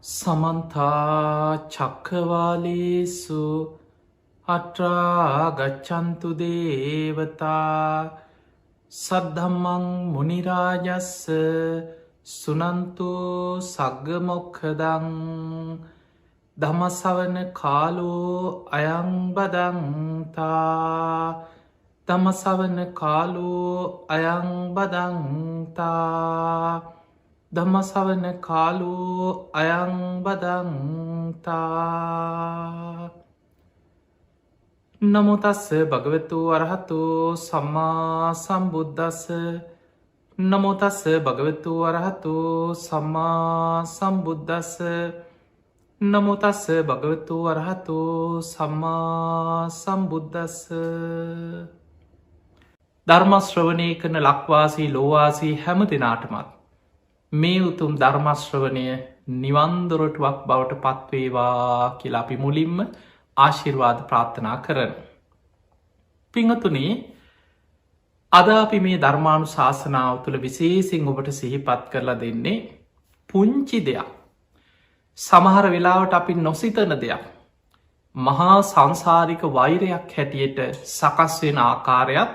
සමන්තා චක්කවාලේසු අට්‍රාගච්චන්තු දේවතා සද්ධම්මං මුනිරාජස්ස සුනන්තු සග්ගමොක්ඛදං ධම්මසවන කාලෝ අයං බදන්තා ධම්මසවන කාලෝ අයං බදන්තා ධම්මසවන කාලෝ අයං බදන්තා. නමෝ තස්ස භගවතු අරහතු සම්මා සම්බුද්දස්ස. නමෝ තස්ස භගවතු අරහතු සම්මා සම්බුද්දස්ස. නමෝ තස්ස භගවතු අරහතු සම්මා සම්බුද්දස්ස. ධර්ම ශ්‍රවණය කරන ලක්වාසී ලෝවාසී හැම දෙනාටමත් මේ උතුම් ධර්මශ්‍රවණය නිවන්දොරටුවක් බවට පත්වේවා කියලා අපි මුලින්ම ආශිර්වාද ප්‍රාර්ථනා කරන. පිංහතුනේ අද අපි මේ ධර්මානු ශාසනාව තුළ විශේසින් ඔබට සිහිපත් කරලා දෙන්නේ පුංචි දෙයක්. සමහර වෙලාවට අපි නොසිතන දෙයක්. මහා සංසාරික වෛරයක් හැටියට සකස් වෙන ආකාරයත්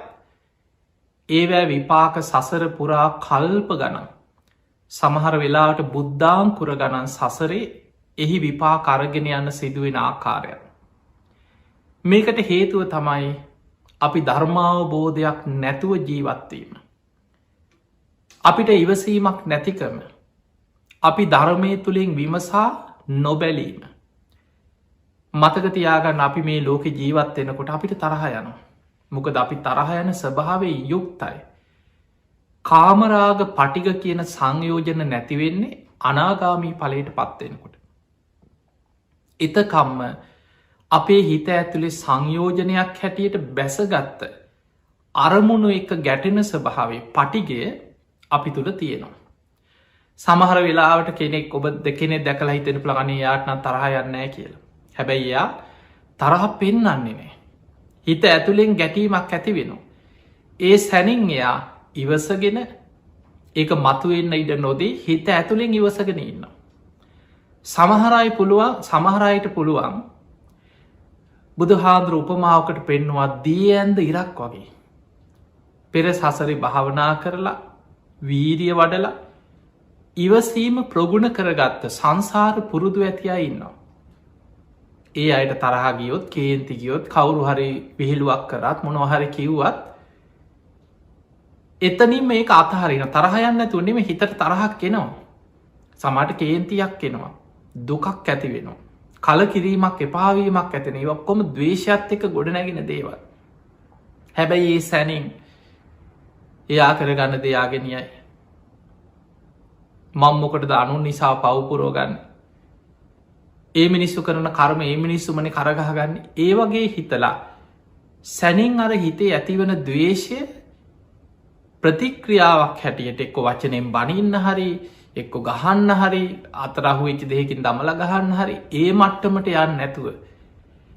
ඒවැ විපාක සසර පුරා කල්ප ගණන්. සමහර වෙලාට බුද්ධාංකුර ගණන් සසරේ එහි විපා කරගෙන යන්න සිදුවෙන ආකාරයක්. මේකට හේතුව තමයි අපි ධර්මාවබෝධයක් නැතුව ජීවත්වීම. අපිට ඉවසීමක් නැතිකම. අපි ධර්මය තුළින් විමසා නොබැලීම. මතකතියාගන්න අපි මේ ලෝක ජීවත්වෙනකොට අපිට තරහ යන. මොකද අපි තරහ යන ස්වභාවේ යුක්තයි. කාමරාග පටිග කියන සංයෝජන නැතිවෙන්නේ අනාගාමී පලයට පත්වෙනකොට. එතකම්ම අපේ හිත ඇතුළේ සංයෝජනයක් හැටියට බැසගත්ත අරමුණු එක ගැටෙන ස්වභාවේ පටිගය අපි තුළ තියෙනවා. සමහර වෙලාවට කෙනෙක් ඔබ දෙකෙනෙ දැකලා හිතෙන ප්ලගනී යාටන තරහ යන්නෑ කියලා. හැබැයි යා තරහ පෙන්නන්නේ නෑ. හිත ඇතුළෙන් ගැටීමක් ඇති වෙනවා. ඒ සැනින් එයා ඉවසගෙන ඒක මතුවෙන්න ඉඩ නොදී හිත ඇතුළෙන් ඉවසගෙන ඉන්න. සමහරයි පුළුවන් සමහරයට පුළුවන් බුදු හාදුර උපමාවකට පෙන්නවා දී ඇන්ද ඉරක් වගේ. පෙර සසරි භාවනා කරලා වීරිය වඩලා ඉවසීම ප්‍රගුණ කරගත්ත සංසාර පුරුදු ඇතියා ඉන්නවා. ඒ අයට තරහගියොත් කේන්තිගියොත් කවුරු හරි විහිළුවක් කරත් මොනොහරි කිව්වත් එතනින් මේක අතහරින තරහයන්න තුන්නෙම හිතට තරහක් එනවා. සමට කේන්තියක් එනවා. දුකක් ඇති වෙනවා. කල කිරීමක් එපාවීමක් ඇතින ඔක්කොම දවේශත් එක ගොඩනැගෙන දේවල්. හැබැයි ඒ සැනින් එයා කරගන්න දෙයාගෙනයයි. මංමොකට අනුන් නිසා පව්පුරෝගන්න. ඒ මිනිස්සු කරන කර්ම ඒ මිනිස්සුමන කරගහගන්න ඒ වගේ හිතලා සැනින් අර හිතේ ඇතිවන දවේශය ප්‍රතික්‍රියාවක් හැටියට එක්ක වචනයෙන් බනින්න හරි එක්ක ගහන්න හරි අතරහු වෙච්චි දෙයකින් දමල ගහන්න හරි ඒ මට්ටමට යන්න නැතුව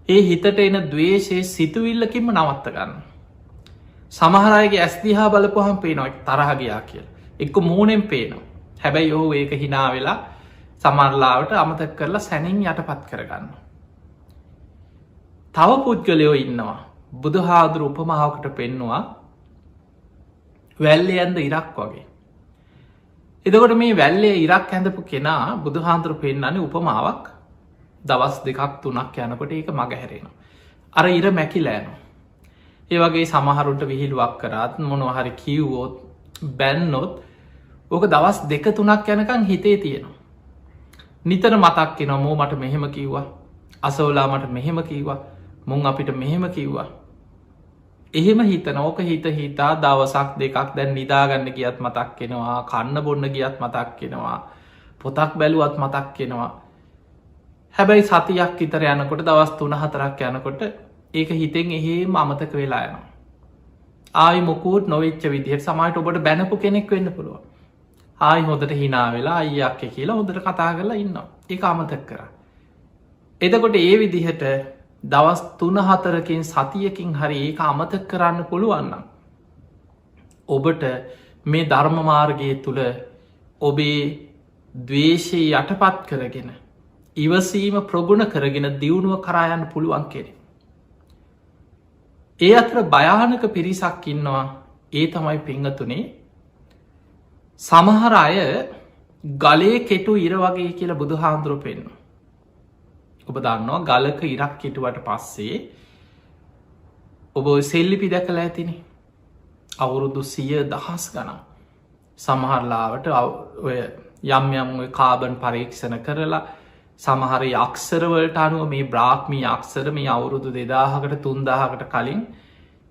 ඒ හිතට එන දවේශය සිතුවිල්ලකින්ම නවත්ත ගන්න. සමහරයගේ ඇස්දිහා බලපුහම් පේනවා තරහගයා කියල එක්ක මූනෙන් පේනවා. හැබැයි ඔහු ඒක හිනා වෙලා සමරලාවට අමතක් කරලා සැනින් යටපත් කරගන්න. තව පුද්ගලයෝ ඉන්නවා බුදු හාදුර උපමහාවකට පෙන්නවා වැල්ලේ ඇන්ද ඉරක් වගේ. එදකොට මේ වැල්ලේ ඉරක් ඇඳපු කෙනා බුදු හාන්දුර පෙන්න්නන්නේ උපමාවක් දවස් දෙකක් තුනක් යනකොට ඒක මග හැරෙනවා. අර ඉර මැකිලෑනවා. ඒවගේ සමහරුන්ට විහිළුවක් කරත් මොනොහරි කිව්වෝත් බැන්නොත් ඕක දවස් දෙක තුනක් යනකං හිතේ තියෙනවා. නිතර මතක් කෙන මෝ මට මෙහෙම කිව්වා අසෝලා මට මෙහෙම කිව්වා මුං අපිට මෙහෙම කිව්වා. එහෙම හිතන ඕක හිත හිතා දවසක් දෙකක් දැන් නිදාගන්න ගියත් මතක් කෙනවා කන්න බොන්න ගියත් මතක් කෙනවා පොතක් බැලුවත් මතක් කෙනවා. හැබැයි සතියක් ඉතර යනකොට දවස් 3-4ක් යනකොට ඒක හිතෙන් එහෙම අමතක වෙලා යනවා. ආයි මොකුත් නොවෙච්ච විදිහට සමහරට ඔබට බැනපු කෙනෙක් වෙන්න පුළුවන්. ආයි හොඳට හිනා වෙලා අයියක් කියලා හොඳට කතා කරලා ඉන්නවා. ඒක අමතක කරා. එතකොට ඒ විදිහට දවස් 3-4කින් සතියකින් හරි ඒක අමතක කරන්න පුළුවන්නම්. ඔබට මේ ධර්ම මාර්ගය තුළ ඔබේ දවේශය යටපත් කරගෙන ඉවසීම ප්‍රගුණ කරගෙන දියුණුව කරායන්න පුළුවන් කෙනෙ. ඒ අතර භයානක පිරිසක් ඉන්නවා ඒ තමයි පිංහතුනේ සමහර අය ගලේ කෙටු ඉර වගේ කියලා බුදු හාමුදුරුව පෙන්න්න. ඔබ දන්නවා ගලක ඉරක් කෙටුවට පස්සේ ඔබ සෙල්ලිපි දැකලා ඇතින අවුරුදු 100,000 ගනම් සමහරලාවට ඔය යම් යම් කාබන් පරීක්ෂණ කරලා සමහර අක්සරවලට අනුව මේ බ්‍රාක්්මී අක්සර මේ අවුරුදු 2000කට 3000කට කලින්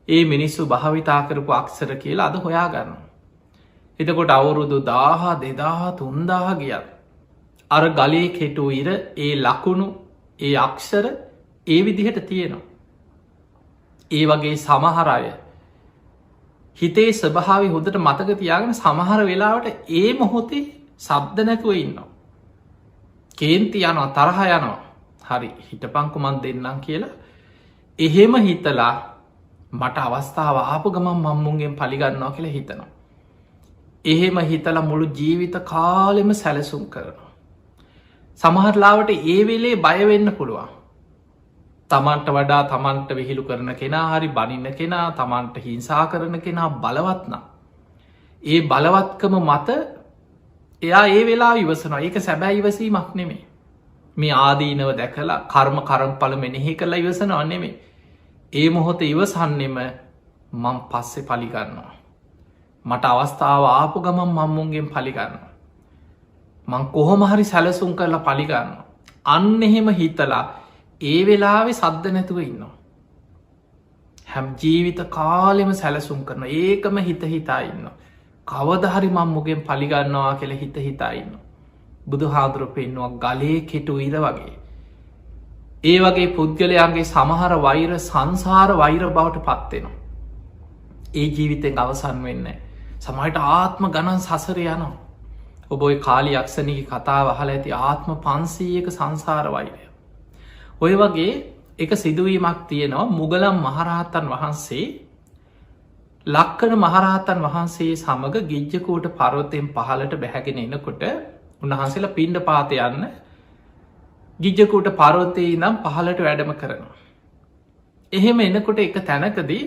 ඒ මිනිස්සු භාවිතා කරපු අක්සර කියලා අද හොයා ගන්න. එතකොට අවුරුදු 1000 2000 3000 ගියත් අර ගලේ කෙටු ඉර ඒ ලකුණු ඒ අක්ෂර ඒ විදිහට තියෙනවා. ඒ වගේ සමහර අය හිතේ ස්වභාවය හොඳට මතක තියාගෙන සමහර වෙලාවට ඒ මොහොතේ සබ්ද නැතුව ඉන්නවා. කේන්ති යනවා තරහ යනවා හරි හිටපංකුමන් දෙන්නම් කියලා එහෙම හිතලා මට අවස්ථාව ආපු ගමන් මම්මුන්ගෙන් පලිගන්නවා කියලා හිතනවා. එහෙම හිතල මුළු ජීවිත කාලෙම සැලසුම් කරනවා. සමහරලාවට ඒ වෙලේ බයවෙන්න පුළුවන්. තමන්ට වඩා තමන්ට විහිළු කරන කෙනා හරි බනින්න කෙනා තමන්ට හිංසා කරන කෙනා බලවත්නම්. ඒ බලවත්කම මත එයා ඒ වෙලා ඉවසනවා ඒක සැබෑ ඉවසීමක් නෙමේ. මේ ආදීනව දැකලා කර්ම කරම්පල මෙනෙහි කරලා ඉවසනවා නෙමේ. ඒ මොහොත ඉවසන්නෙම මං පස්සෙ පලිගන්නවා. මට අවස්ථාව ආපු ගමන් මම්මුන්ගෙන් පලිගන්න. මං කොහොමහරි සැලසුම් කරලා පලිගන්න. අන්න එහෙම හිතලා ඒ වෙලාවෙ සද්ධ නැතුව ඉන්නවා. හැම් ජීවිත කාලෙම සැලසුම් කරන ඒකම හිත හිතා ඉන්න. කවදහරි මම්මුගෙන් පලිගන්නවා කියල හිත හිතා ඉන්න. බුදු හාදුරු පෙන්නවා ගලේ කෙටු ඉර වගේ. ඒ වගේ පුද්ගලයන්ගේ සමහර වෛර සංසාර වෛර බවට පත්වෙනවා. ඒ ජීවිතෙන් අවසන් වෙන්න. සමයිට ආත්ම ගණන් සසර යනවා. ඔබොයි කාලි යක්ෂණගේ කතාව අහල ඇති ආත්ම 500ක සංසාර වෛරය. ඔය වගේ එක සිදුවීමක් තියෙනවා මුගලම් මහරහතන් වහන්සේ ලක්කන මහරහතන් වහන්සේ සමඟ ගිජ්ජකෝට පරවතයෙන් පහලට බැහැගෙන එනකොට උන්වහන්සේලා පිණ්ඩ පාත යන්න ගිජ්ජකෝට පරවතයේ නම් පහලට වැඩම කරනවා. එහෙම එනකොට එක තැනකදී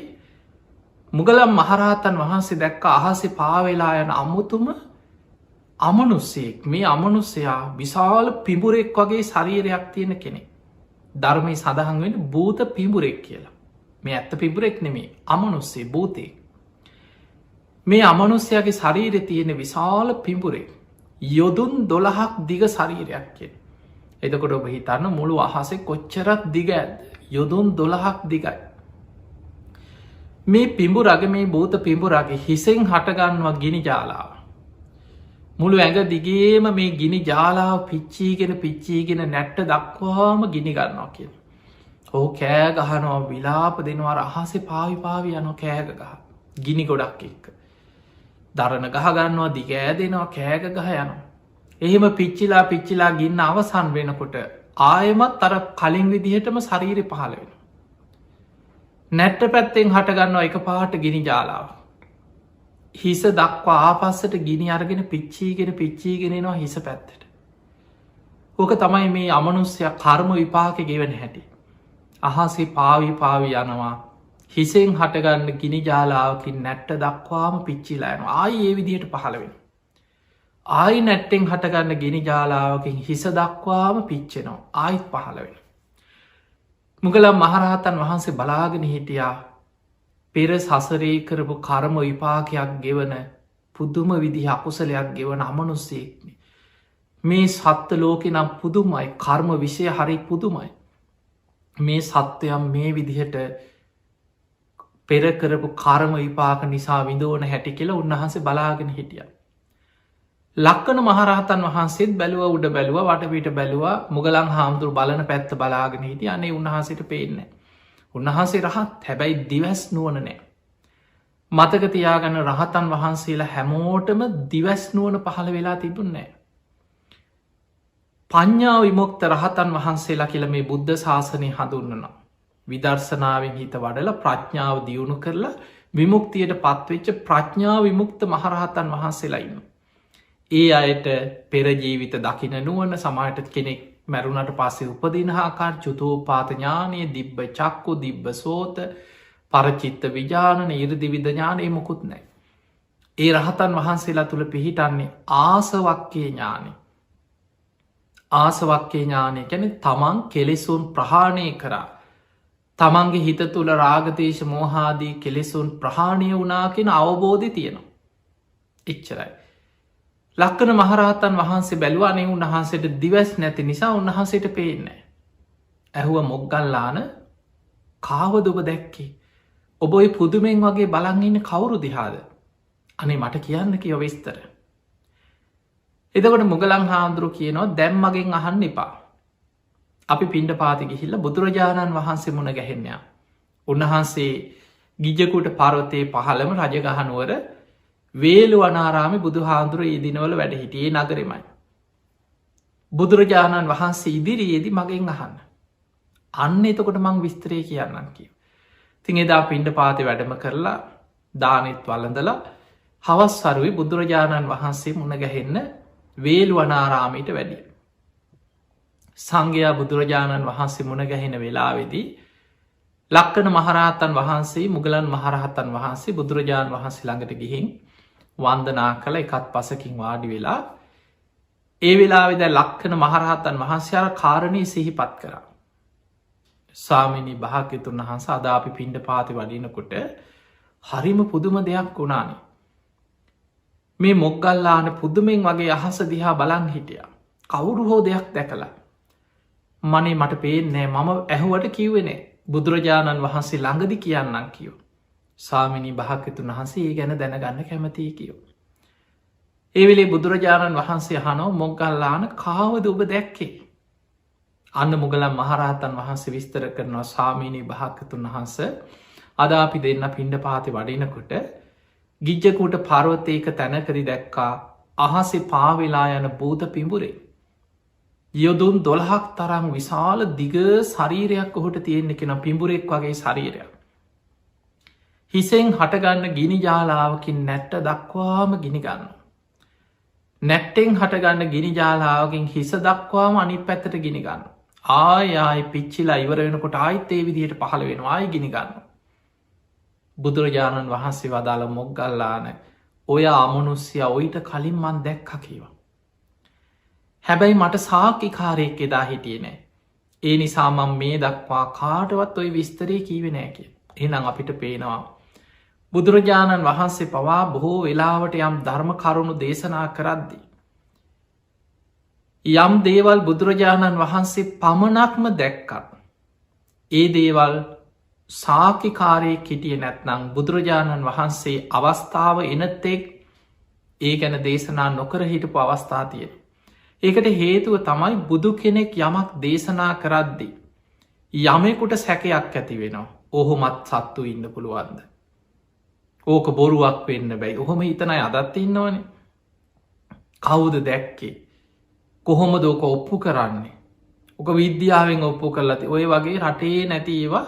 මුගලම් මහරහතන් වහන්සේ දැක්ක අහසේ පාවෙලා යන අමුතුම අමනුස්සයෙක් මේ අමනුස්සයා විශාල පිඹුරෙක් වගේ ශරීරයක් තියෙන කෙනෙ. ධර්මය සඳහන් වෙන භූත පිඹුරෙක් කියලා. මේ ඇත්ත පිඹුරෙක් නෙමේ අමනුස්සේ භූතේ. මේ අමනුස්්‍යයාගේ ශරීරය තියෙන විශාල පිඹුරෙක් යොදුන් 12ක් දිග ශරීරයක් කිය. එතකොට ඔබ හිතන්න මුළු අහසේ කොච්චරත් දිග ඇද යොදුන් 12ක් දිගයි. මේ පිඹුරගේ මේ භූත පිඹුරගේ හිසෙන් හටගන්නවා ගිනි ජාලාව. මුළු ඇඟ දිගේම මේ ගිනි ජාලාව පිච්චීගෙන නැට්ට දක්වාම ගිනි ගන්නවා කිය. ඕ කෑ ගහනවා විලාප දෙනවා අහසේ පාවි යන කෑග ගහ ගිනි ගොඩක් එක්ක. දරණ ගහගන්නවා දිගෑ දෙනවා කෑග ගහ යනවා. එහෙම පිච්චිලා ගින්න අවසන් වෙනකොට ආයමත් අර කලින් විදිහටම ශරීරය පහළ වෙන. නැට්ට පැත්තෙන් හටගන්නවා එක පාට ගිනි ජාලාව. හිස දක්වා ආපස්සට ගිනි අරගෙන පිච්චීගෙනවා හිස පැත්තට. ඕක තමයි මේ අමනුස්්‍යයක් කර්ම විපාක ගෙවන හැටි. අහසේ පාවි යනවා හිසෙන් හටගන්න ගිනි ජාලාවකින් නැට්ට දක්වාම පිච්චිලායන ආයි ඒ විදිහට පහළ වෙන. ආයි නැට්ටෙන් හටගන්න ගිනි ජාලාවකින් හිස දක්වාම පිච්චෙනවා ආයිත් පහළ වෙන. මුගලම් මහරහතන් වහන්සේ බලාගෙන හිටියා පෙර සසරේ කරපු කර්ම විපාකයක් ගෙවන පුදුම විදිහ අකුසලයක් ගෙවන අමනුස්සයෙක්න. මේ සත්ත ලෝකෙ නම් පුදුමයි කර්ම විෂය හරි පුදුමයි. මේ සත්වයම් මේ විදිහට පෙර කරපු කර්ම විපාක නිසා විඳෝන හැටි කියලා උන්වහන්සේ බලාගෙන හිටිය. ලක්කන මහරහතන් වහන්සේත් බැලුව උඩ බැලුව වටපිට බැලවා මුගලන් හාමුදුරු බලන පැත්ත බලාගෙන හිටිය අනේ උන්වහන්සේට පේන්න. උන්වහන්සේ රහත් හැබැයි දිවැස් නුවන නෑ. මතක තියාගන්න රහතන් වහන්සේලා හැමෝටම දිවැස් නුවන පහළ වෙලා තිබුන්නෑ. පඤ්ඥා විමුක්ත රහතන් වහන්සේලා කියල මේ බුද්ධ ශාසනය හඳුන්නනවා. විදර්ශනාවෙන් හිත වඩල ප්‍රඥාව දියුණු කරලා විමුක්තියට පත්වෙච්ච ප්‍රඥා විමුක්ත මහරහතන් වහන්සේලා ඉන්න. ඒ අයට පෙරජීවිත දකින නුවන සමාට කෙනෙක් මැරුණට පස්සේ උපදිනහාකාර චුතෝපාත ඥානය දිබ්බ චක්කු දිබ්බ සෝත පරචිත්ත විජානන ඉරදි විධඥානය මොකුත් නෑ. ඒ රහතන් වහන්සේලා තුළ පිහිටන්නේ ආසවක්කේ ඥානය. ආසවක්කේ ඥානය කැන තමන් කෙලෙසුන් ප්‍රහාණය කරා. තමන්ගේ හිත තුළ රාගතේශ මෝහාදී කෙලෙසුන් ප්‍රහාණය වනා කෙන අවබෝධි තියෙනවා. එච්චරයි. ලක්කන මහරහතන් වහන්සේ බැලුවනේ උන්වහන්සේට දිවස් නැති නිසා උන්වහන්සේට පේන්නේ. ඇහුව මොග්ගල්ලාන කාවද ඔබ දැක්කේ. ඔබ ඔයි පුදුමෙන් වගේ බලංඉන්න කවුරු දිහාද. අනේ මට කියන්න කියව විස්තර. එදකොට මුගලන් හාමුදුරු කියනවා දැම් මගෙන් අහන්න එපා. අපි පිණ්ඩ පාති ගිහිල්ල බුදුරජාණන් වහන්සේ මුණ ගැහෙන්නයා. උන්වහන්සේ ගිජකුට පරවතය පහළම රජගහනුවර වේලු අනාරාමි බුදු හාන්දුර ඒ දිනවල වැඩ හිටියේ නගරමයි. බුදුරජාණන් වහන්සේ ඉදිරියේදී මගෙන් අහන්න. අන්න එතකොට මං විස්තරය කියන්නම් කිය. තින් එදා පිණ්ඩ පාති වැඩම කරලා දානෙත් වලඳලා හවස්සරුවයි බුදුරජාණන් වහන්සේ මුණ ගැහෙන්න වේලු අනාරාමීට වැඩිය. සංඝයා බුදුරජාණන් වහන්සේ මුණ ගැහෙන වෙලාවෙදී ලක්කන මහරහතන් වහන්සේ මුගලන් මහරහතන් වහන්සේ බුදුරජාණන් වහන්සේ ළඟට ගිහින් වන්දනා කළ එකත් පසකින් වාඩි වෙලා ඒ වෙලාවෙද ලක්කන මහරහතන් වහන්සේ අර කාරණය සිහිපත් කරා. ස්වාමිනී භාග්‍යතුන් වහන්ස අදාපි පිණ්ඩ පාති වඩිනකොට හරිම පුදුම දෙයක් වුණානේ. මේ මොග්ගල්ලාන පුදුමෙන් වගේ අහස දිහා බලන් හිටිය. කවුරු හෝ දෙයක් දැකලා. මනේ මට පේනෑ මම ඇහුවට කිව්වෙනේ බුදුරජාණන් වහන්සේ ළඟදි කියන්නම් කියෝ. ස්වාමිනී භාග්‍යතුන් වහන්සේ ඒ ගැන දැනගන්න කැමතියි කියෝ. ඒවෙලේ බුදුරජාණන් වහන්සේ හනෝ මොග්ගල්ලාන කාවද ඔබ දැක්කේ. අන්න මුගලන් මහරහතන් වහන්සේ විස්තර කරනවා ස්වාමීනී භාග්‍යතුන් වහන්ස අද අපි දෙන්න පිණ්ඩ පාති වඩිනකොට ගිජ්ජකුට පර්වතයක තැනකරි දැක්කා අහසේ පාවෙලා යන බූත පිඹුරේ. යොදුන් 12ක් තරම් විශාල දිග ශරීරයක් ඔහුට තියෙන්නේ කෙන පිඹුරෙක් වගේ ශරීරයක්. හිසෙන් හටගන්න ගිනි ජාලාවකින් නැට්ට දක්වාම ගිනිගන්න. නැට්ටෙන් හටගන්න ගිනි ජාලාවකින් හිස දක්වාම අනි පැත්තට ගිනිගන්න. ආය පිච්චිලා ඉවර වෙනකොට ආයිත් ඒ විදිහට පහළ වෙන ආය ගිනිගන්න. බුදුරජාණන් වහන්සේ වදාළ මොග්ගල්ලාන ඔය අමනුස්්‍යය ඔයිට කලින් මන් දැක්ක කියවා. හැබැයි මට සාකිකාරයෙක් එදා හිටිය නෑ. ඒ නිසාමම් මේ දක්වා කාටවත් ඔයි විස්තරේ කීවෙ නෑ කිය. එනම් අපිට පේනවා. බුදුරජාණන් වහන්සේ පවා බොහෝ වෙලාවට යම් ධර්ම කරුණු දේශනා කරද්දී. යම් දේවල් බුදුරජාණන් වහන්සේ පමණක්ම දැක්කත්. ඒ දේවල් සාකිකාරයෙක් හිටිය නැත්නං බුදුරජාණන් වහන්සේ අවස්ථාව එනත්තෙක් ඒ ගැන දේශනා නොකර හිටපු අවස්ථාතියෙන. ඒකට හේතුව තමයි බුදු කෙනෙක් යමක් දේශනා කරද්දි. යමෙකුට සැකයක් ඇති වෙනවා ඔහොමත් සත්තු ඉන්න පුළුවන්ද. ඕක බොරුවක් වෙන්න බැයි ඔහොම හිතනයි අදත්ත ඉන්නවන. කවුද දැක්කේ කොහොම දෝක ඔප්පු කරන්නේ. ඕක විද්‍යාවෙන් ඔප්පු කරලති ඔය වගේ රටේ නැති ඒවා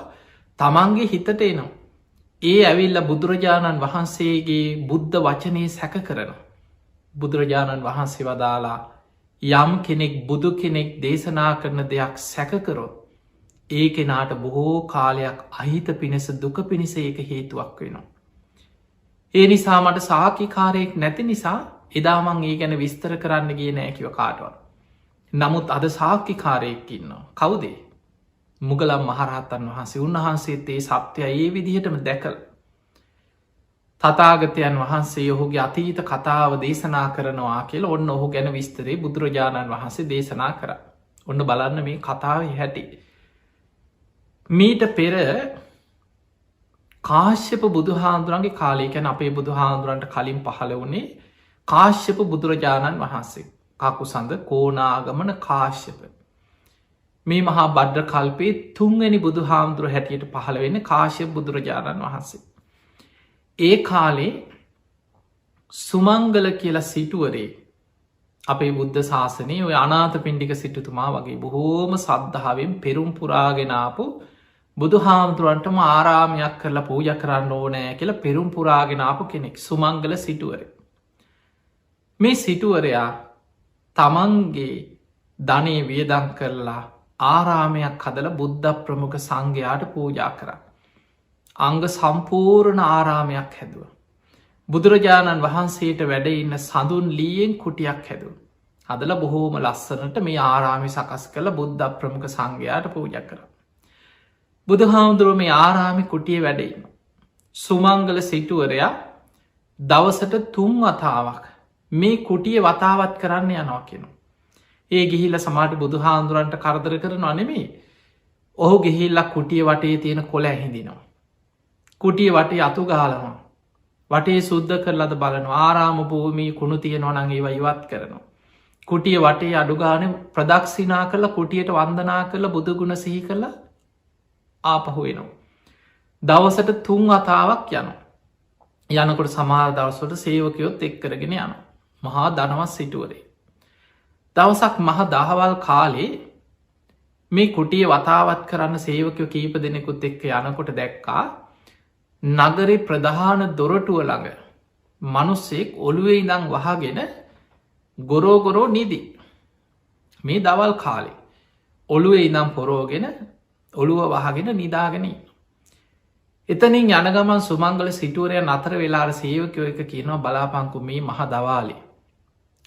තමන්ගේ හිතට එනවා. ඒ ඇවිල්ල බුදුරජාණන් වහන්සේගේ බුද්ධ වචනය සැක කරන. බුදුරජාණන් වහන්සේ වදාලා යම් කෙනෙක් බුදු කෙනෙක් දේශනා කරන දෙයක් සැකකරොත් ඒ කෙනාට බොහෝ කාලයක් අහිත පිණිස දුක පිණිස ඒක හේතුවක් වෙනවා. ඒ නිසා මට සාකිකාරයෙක් නැති නිසා එදාමං ඒ ගැන විස්තර කරන්න ගිය නෑකිව කාටවත්. නමුත් අද සාකිකාරයෙක් ඉන්නවා. කවුදේ? මුගලම් මහරහතන් වහන්සේ උන්වහන්සේත් ඒ සත්‍යය ඒ විදිහටම දැකල. තතාගතයන් වහන්සේ ඔහුගේ අතීත කතාව දේශනා කරනවා කියල ඔන්න ඔහු ගැන විස්තරේ බුදුරජාණන් වහන්සේ දේශනා කර. ඔන්න බලන්න මේ කතාව හැටි. මීට පෙර කාශ්‍යප බුදුහාන්දුරන්ගේ කාලයකැන අපේ බුදුහාන්දුරන්ට කලින් පහළ වනේ කාශ්‍යප බුදුරජාණන් වහන්සේ කකු සඳ කෝනාගමන කාශ්‍යප. මේ මහා බඩ්ඩ කල්පේ තුන්වැනි බුදු හාමුදුර හැටියට පහළ වෙන්න කාශ්‍යප බුදුරජාණන් වහන්සේ. ඒ කාලේ සුමංගල කියලා සිටුවරේ අපේ බුද්ධ ශාසනය ඔය අනාත පින්ඩික සිටුතුමා වගේ බොහෝම සද්ධාවෙන් පෙරුම් පුරාගෙනාපු බුදු හාමුදුරුවන්ටම ආරාමයක් කරලා පූජ කරන්න ඕනෑ කියලා පෙරුම් පුරාගෙනාපු කෙනෙක් සුමංගල සිටුවර. මේ සිටුවරයා තමන්ගේ ධනය වියදම් කරලා ආරාමයක් හදල බුද්ධ ප්‍රමුඛ සංඝයාට පූජා කර. අංග සම්පූර්ණ ආරාමයක් හැදුව. බුදුරජාණන් වහන්සේට වැඩ ඉන්න සඳුන් ලීයෙන් කුටියක් හැදුව. හදල බොහෝම ලස්සනට මේ ආරාමි සකස් කළ බුද්ධ ප්‍රමුඛ සංඝයාට පූජ කර. බුදුහාමුදුරුව මේ ආරාමි කුටිය වැඩඉන්න. සුමංගල සිටුවරයා දවසට 3 වතාවක් මේ කුටිය වතාවත් කරන්න යනවා කෙනු. ඒ ගිහිල්ල සමාට බුදුහාන්දුරන්ට කරදර කරන අනෙමේ ඔහු ගෙහිල්ලක් කුටිය වටේ තියෙන කොළ ඇහිදිනවා. කුටිය වටේ අතු ගාලනවා. වටේ සුද්ධ කරලද බලන ආරාම භූමී කුණු තියෙනවා නංගේව ඉවත් කරනවා. කුටිය වටේ අඩුගාන ප්‍රදක්ෂිනා කරල කුටියට වන්දනා කරල බුදුගුණ සිහි කරල ආපහුවෙනවා. දවසට 3 වතාවක් යනවා. යනකොට සමාර දවසට සේවකයොත් එක් කරගෙන යන. මහා දනවස් සිටුවරේ. දවසක් මහ දහවල් කාලේ මේ කුටිය වතාවත් කරන්න සේවකයෝ කීප දෙනෙකුත් එක්ක යනකොට දැක්කා නගරේ ප්‍රධාන දොරටුව ළඟ මනුස්සෙක් ඔළුවේ ඉඳං වහගෙන ගොරෝගොරෝ නිදි. මේ දවල් කාලේ ඔළුවේ ඉඳම් පොරෝගෙන ඔළුව වහගෙන නිදාගෙන. එතනින් යනගමන් සුමංගල සිටුවරය අතර වෙලාර සේවකයෝ එක කියනවා බලාපංකු මේ මහ දවාලේ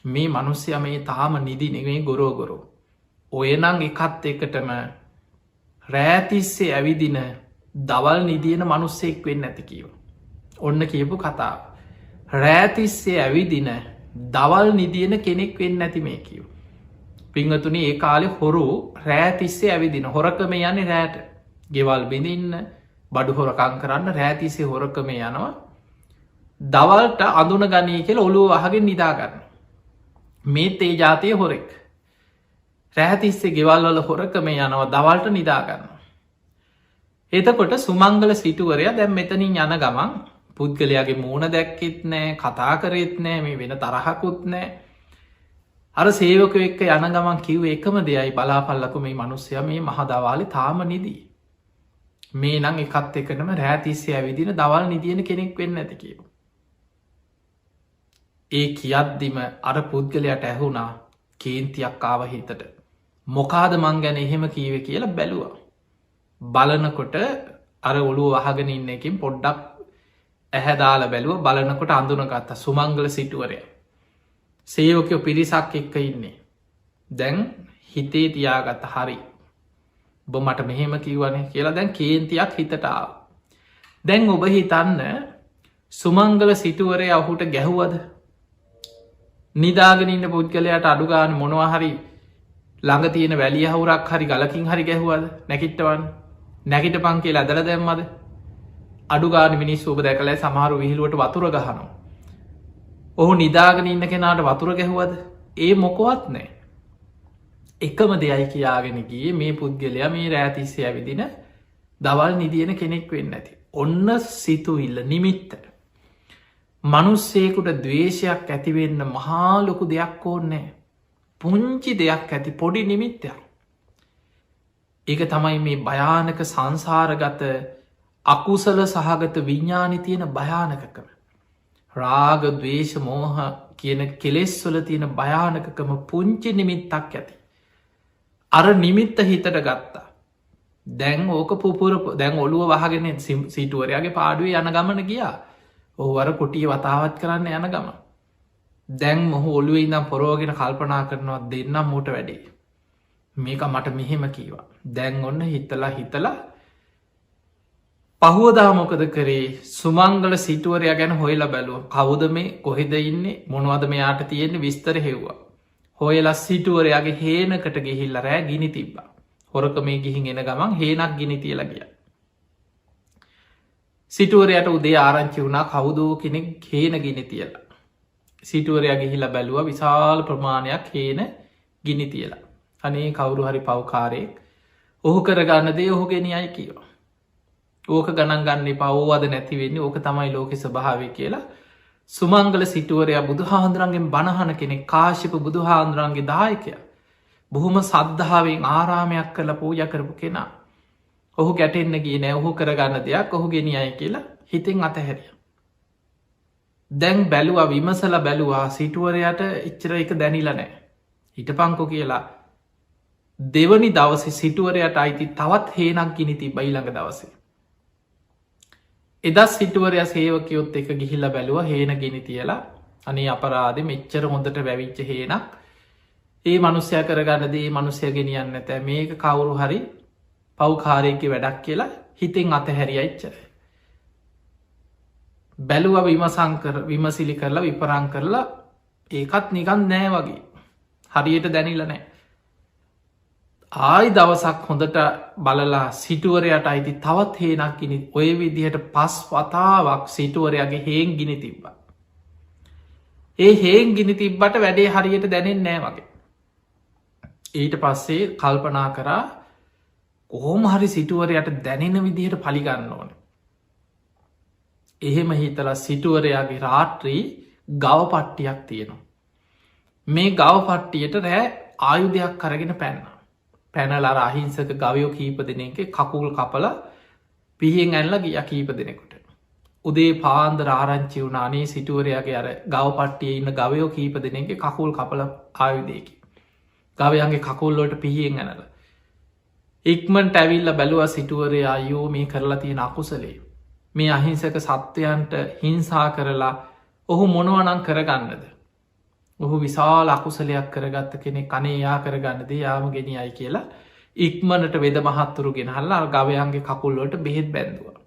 මේ මනුස්්‍යය මේ තාම නිදි නෙවේ ගොරෝගොරෝ. ඔයනං එකත් එකටම රෑතිස්සේ ඇවිදින දවල් නිදියන මනුස්සෙක් වෙන්න ඇති කියව. ඔන්න කියපු කතාව. රෑතිස්සේ ඇවිදින දවල් නිදියන කෙනෙක් වෙන්න ඇති මේ කියව. පිංහතුනි ඒ කාලෙ හොරු රෑතිස්සේ ඇවිදින හොරකම යන්නේ රෑට ගෙවල් බිඳින්න බඩු හොරකං කරන්න රෑතිසේ හොරකම යනවා දවල්ට අඳුන ගනී කියල ඔළුව වහගෙන් නිදාගන්න. මේත් ඒ ජාතිය හොරෙක්. රෑතිස්සේ ගෙවල්වල හොරකම යනවා දවල්ට නිදාගන්න. එතකොට සුමංගල සිටුවරය දැම් මෙතනින් යන ගමන් පුද්ගලයාගේ මූුණ දැක්කෙත් නෑ කතා කරෙත් නෑ මේ වෙන තරහකුත් නෑ. අර සේවක එක්ක යන ගමන් කිව් එකම දෙයයි බලාපල්ලකු මේ මනුස්්‍යය මේ මහදවාලි තාම නිදී. මේ නං එකත් එකනම රෑතිස්සේ ඇවිදින දවල් නිදියන කෙනෙක් වෙන්න ඇති කියව. ඒ කියද්දිම අර පුද්ගලයට ඇහුණා කේන්තියක් ආව හිතට. මොකාද මං ගැන එහෙම කීව කියලා බැලුවා. බලනකොට අර ඔළුව වහගෙන ඉන්න එකින් පොඩ්ඩක් ඇහැදාල බැලුව බලනකොට අඳුනගත්ත සුමංගල සිටුවරය. සේවකයෝ පිරිසක් එක්ක ඉන්නේ. දැන් හිතේ තියාගත්ත හරි. බො මට මෙහෙම කිව්වනේ කියලා දැන් කේන්තියක් හිතටාව. දැන් ඔබ හිතන්න සුමංගල සිටුවරය ඔහුට ගැහුවද. නිදාගෙන ඉන්න පුද්ගලයට අඩුගාන මොනවාහරි ළඟ තියෙන වැලිය හවුරක් හරි ගලකින් හරි ගැහුවද නැකිට්ටවන් නැගිට පං කියල ඇදල දැම්මද අඩුගාන මිනිස් ඔබ දැකලා සමහරු විහිලුවට වතුර ගහනවා. ඔහු නිදාගෙන ඉන්න කෙනාට වතුර ගැහුවද ඒ මොකොවත් නෑ. එකම දෙයයි කියාගෙනගේ මේ පුද්ගලයා මේ රෑතිස්සේ ඇවිදින දවල් නිදියන කෙනෙක් වෙන්න ඇති. ඔන්න සිතුවිල්ල නිමිත්ත. මනුස්සේකුට දවේශයක් ඇතිවෙන්න මහාලොකු දෙයක් ඕන්නෑ. පුංචි දෙයක් ඇති පොඩි නිමිත්තයක්. ඒක තමයි මේ භයානක සංසාරගත අකුසල සහගත විඤ්ඥානි තියෙන භයානකකම. රාග දවේශ මෝහ කියන කෙලෙස්වල තියෙන භයානකකම පුංචි නිමිත්තක් ඇති. අර නිමිත්ත හිතට ගත්තා. දැන් ඕක පුපුර දැන් ඔළුව වහගෙන සිටුවරයාගේ පාඩුවේ යන ගමන ගියා. ඔහුවර කුටිය වතාවත් කරන්න යන ගම. දැන් මොහු ඔළුව ඉදම් පොරෝගෙන කල්පනා කරනවා දෙන්නම් මෝට වැඩේ. මේක මට මෙහෙම කීවා. දැන් ඔන්න හිතලා පහුවදා මොකද කරේ සුමංගල සිටුවරය ගැන හොයලා බැලුව කවුද මේ කොහෙද ඉන්නේ මොනවද මෙයාට තියෙන්නේ විස්තර හෙව්වා. හොයලා සිටුවරයාගේ හේනකට ගෙහිල්ල රෑ ගිනි තිබ්බා. හොරක මේ ගිහින් එන ගමන් හේනක් ගිනි තියලා ගිය. සිටුවරයට උදේ ආරංචි වුණා කවුදෝ කෙනෙක් හේන ගිනි තියලා. සිටුවරයා ගිහිලා බැලුව විශාල ප්‍රමාණයක් හේන ගිනි තියලා. අනේ කවුරු හරි පවකාරයෙක් ඔහු කරගන්න දේ ඔහු ගෙනියයි කියවා. ඕක ගණන් ගන්න පවෝවද නැතිවෙන්නේ ඕක තමයි ලෝක ස්භාවය කියලා සුමංගල සිටුවරයා බුදුහාන්දුරන්ගෙන් බණහන කෙනෙක් කාශිප බුදුහාන්දුරන්ගේ දායකය බොහොම සද්ධාවෙන් ආරාමයක් කළ පූජ කරපු කෙනා. ඔහු ගැටෙන්න්න ගේ නෑ ඔහු කරගන්න දෙයක් ඔහු ගෙනියයි කියලා හිතෙන් අතහැරිය. දැන් බැලුවා විමසල බැලුවා සිටුවරයට ඉච්චර එක දැනිල නෑ. හිට පංකො කියලා දෙවනි දවසේ සිටුවරයට අයිති තවත් හේනක් ගිනි තිබ්බයි ඊළඟ දවසේ. එදා සිටුවරයා සේවකයොත් එක ගිහිල්ල බැලුව හේන ගෙනි තියලා අනේ අපරාධ මෙච්චර හොඳට වැවිච්ච හේනක් ඒ මනුස්්‍යය කරගන්නදේ මනුස්්‍යය ගෙනියන්න ඇත මේක කවුරු හරි පව්කාරයක වැඩක් කියලා හිතෙන් අතහැරියයිච්චර. බැලුව විමසංකර විමසිලි කරලා විපරං කරලා ඒකත් නිකන් නෑ වගේ හරියට දැනිල නෑ. ආයි දවසක් හොඳට බලලා සිටුවරයට අයිති තවත් හේනක් ගිනි ඔය විදිහට පස් වතාවක් සිටුවරයාගේ හේන් ගිනි තිබ්බ. ඒ හේන් ගිනි තිබ්බට වැඩේ හරියට දැනෙන් නෑ වගේ. ඊට පස්සේ කල්පනා කරා කොහොම හරි සිටුවරයට දැනෙන විදිහට පලිගන්න ඕන. එහෙම හිතලා සිටුවරයාගේ රාත්‍රී ගව පට්ටියක් තියෙනවා. මේ ගව පට්ටියට රෑ ආයුධයක් කරගෙන පැන්න. පැනලර අහිංසක ගවයෝ කීප දෙනෙක කකුල් කපල පිහෙන් ඇල්ල ගිය කීප දෙනෙකුට. උදේ පාන්දර ආරංචි වුනානේ සිටුවරයාගේ අර ගව පට්ටිය ඉන්න ගවයෝ කීප දෙනෙක කකුල් කපල ආයුදයකි. ගවයන්ගේ කකුල්ලොට පිහියෙන් ඇනල. ඉක්මට ඇවිල්ල බැලුව සිටුවරයා යෝ මේ කරලා තියෙන අකුසලේ. මේ අහිංසක සත්වයන්ට හිංසා කරලා ඔහු මොනුවනං කරගන්නද. ඔහු විශාල අකුසලයක් කරගත්ත කෙනෙ කනේ යා කරගන්නද යාම ගෙනියයි කියලා ඉක්මනට වෙද මහත්තුරු ගෙනහල්ලා ගවයන්ගේ කකුල්ලොට බෙහෙත් බැන්දවා.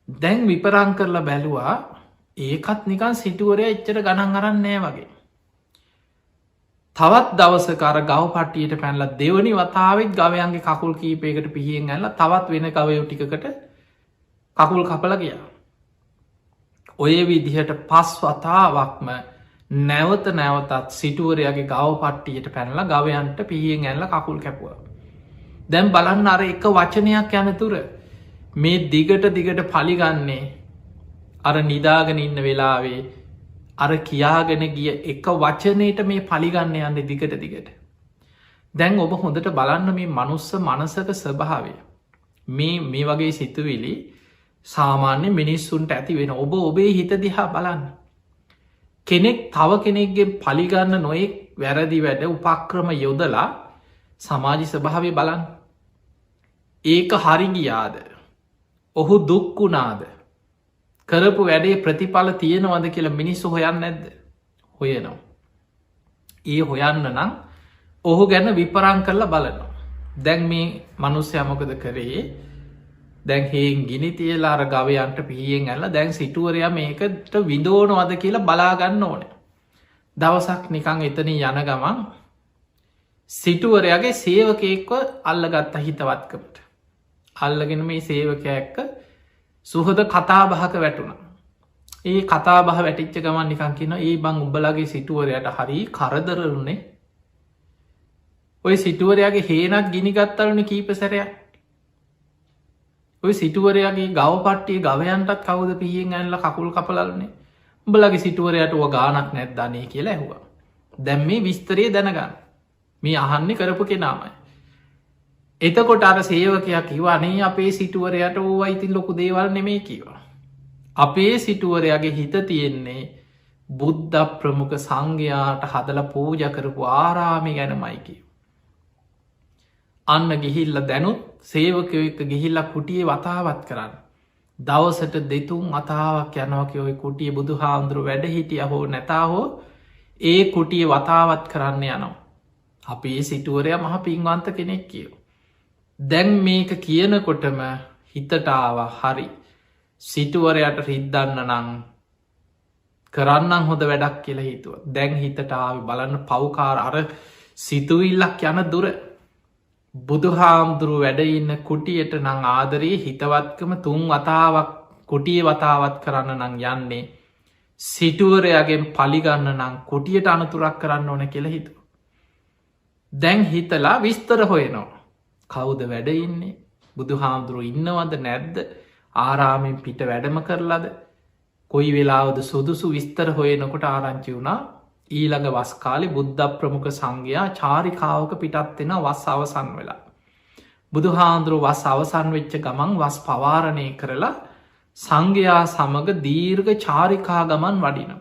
දැන් විපරං කරලා බැලුවා ඒකත් නිකන් සිටුවරය එච්චර ගණන් අරන්නෑ වගේ. තවත් දවසකර ගව පට්ටියට පැනල දෙවනි වතාවත් ගවයන්ගේ කකුල් කීපයකට පිහියෙන් ඇල්ල තවත් වෙන ගවයෝ ටිකට කකුල් කපල ගියා. ඔය විදිහට පස් වතාවක්ම නැවත නැවතත් සිටුවරයාගේ ගව පට්ටියට පැනල ගවයන්ට පිහියෙන් ඇල්ල කකුල් කැපුව. දැම් බලන්න අර එක වචනයක් යනතුර මේ දිගට පලිගන්නේ අර නිදාගෙන ඉන්න වෙලාවේ අර කියාගෙන ගිය එක වචනයට මේ පලිගන්න යන්න දිගට. දැන් ඔබ හොඳට බලන්න මේ මනුස්ස මනසක ස්වභාවය. මේ වගේ සිතුවිලි සාමාන්‍ය මිනිස්සුන්ට ඇති වෙන ඔබ ඔබේ හිත දිහා බලන්න. කෙනෙක් තව කෙනෙක්ගේ පලිගන්න නොයෙක් වැරදි වැඩ උපක්‍රම යොදලා සමාජි ස්වභාවය බලන්න. ඒක හරිගියාද. ඔහු දුක්කුණාද. කරපු වැඩේ ප්‍රතිඵල තියෙනවද කියලා මිනිස්සු හොයන්න නැද්ද හොයනවා. ඒ හොයන්න නම් ඔහු ගැන විපරං කරලා බලනවා. දැන් මේ මනුස්්‍ය මොකද කරේ දැන් හේන් ගිනි තියලා අර ගවයන්ට පිහියෙන් ඇල්ල දැන් සිටුවරයා මේකට විදෝනවද කියලා බලාගන්න ඕන. දවසක් නිකං එතන යන ගමන් සිටුවරයාගේ සේවකයෙක්ව අල්ලගත්ත හිතවත්කමට. අල්ලගෙන මේ සේවකය එක්ක සුහද කතාබහක වැටුණ. ඒ කතාබහ වැටිච්ච ගමන් නිකන් කියන ඒ බං උඹලගේ සිටුවරයට හරි කරදරරුණේ. ඔය සිටුවරයාගේ හේනක් ගිනිගත්තලුණ කීප සැරයක්. ඔය සිටුවරයාගේ ගව පට්ටිය ගවයන්ටත් කවද පිහියෙන් ඇල්ල කකුල් කපලන්නේ උඹලගේ සිටුවරයට ඕ ගානක් නැත්දන්නේ කියලා ඇහවා. දැම් මේ විස්තරේ දැනගන්න මේ අහන්නේ කරපු කෙනාමයි. එතකොට අර සේවකයක් කිවනේ අපේ සිටුවරයට ඕවා ඉතින් ලොකු දේවල් නෙමේ කිවා. අපේ සිටුවරයාගේ හිත තියෙන්නේ බුද්ධ ප්‍රමුඛ සංඝයාට හදල පූජ කරපු ආරාමි ගැනමයිකි. අන්න ගිහිල්ල දැනුත් සේවකයෝ එක ගිහිල්ල කුටිය වතාවත් කරන්න. දවසට දෙතුන් අතාවක් යනවකයෝය කුටිය බුදු හාමුදුරු වැඩ හිටිය හෝ නැතා හෝ ඒ කුටිය වතාවත් කරන්න යනවා. අපේ සිටුවරය මහ පින්වන්ත කෙනෙක් කියෝ. දැන් මේක කියනකොටම හිතටාව හරි සිටුවරයට රිද්දන්න නං කරන්නම් හොඳ වැඩක් කියලා හිතුව. දැන් හිතටාව බලන්න පව්කාර අර සිතුවිල්ලක් යන දුර බුදු හාමුදුරුව වැඩඉන්න කුටියට නං ආදරයේ හිතවත්කම තුන් වතාවක් කුටිය වතාවත් කරන්න නං යන්නේ සිටුවරයාගෙන් පලිගන්න නං කුටියට අනතුරක් කරන්න ඕන කෙළ හිතු. දැන් හිතලා විස්තර හොයනවා. කවුද වැඩ ඉන්නේ බුදු හාමුදුරුව ඉන්නවද නැද්ද ආරාමෙන් පිට වැඩම කරලද කොයි වෙලාවද සුදුසු විස්තර හොයනකොට ආරංචි වුණා ඊළඟ වස්කාලි බුද්ධ ප්‍රමුඛ සංඝයා චාරිකාවක පිටත්වෙන වස් අවසන් වෙලා. බුදු හාන්දුරුව වස් අවසන් වෙච්ච ගමන් වස් පවාරණය කරලා සංඝයා සමඟ දීර්ඝ චාරිකා ගමන් වඩිනම්.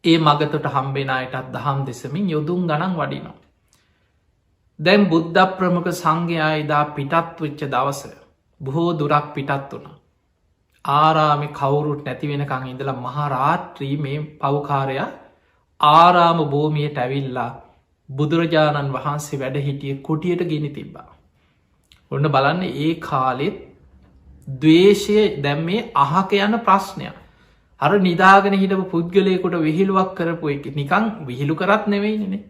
ඒ මගතොට හම්බෙන අයටත් දහම් දෙසමින් යොදුම් ගණන් වඩිනවා. දැන් බුද්ධ ප්‍රමුඛ සංඝයා එදා පිටත් වෙච්ච දවස බොහෝ දුරක් පිටත් වුණ. ආරාමි කවුරුත් නැති වෙනකං ඉඳලා මහරාත්‍රී මේ පවකාරයා ආරාම භූමියට ඇවිල්ලා බුදුරජාණන් වහන්සේ වැඩ හිටිය කුටියට ගෙන තිබ්බා. ඔන්න බලන්න ඒ කාලෙත් දවේශය දැම් මේ අහක යන ප්‍රශ්නයක්. අර නිදාගෙන හිටපු පුද්ගලයකුට විහිළුවක් කරපු එක නිකං විහිළු කරත් නෙවෙයිනේ.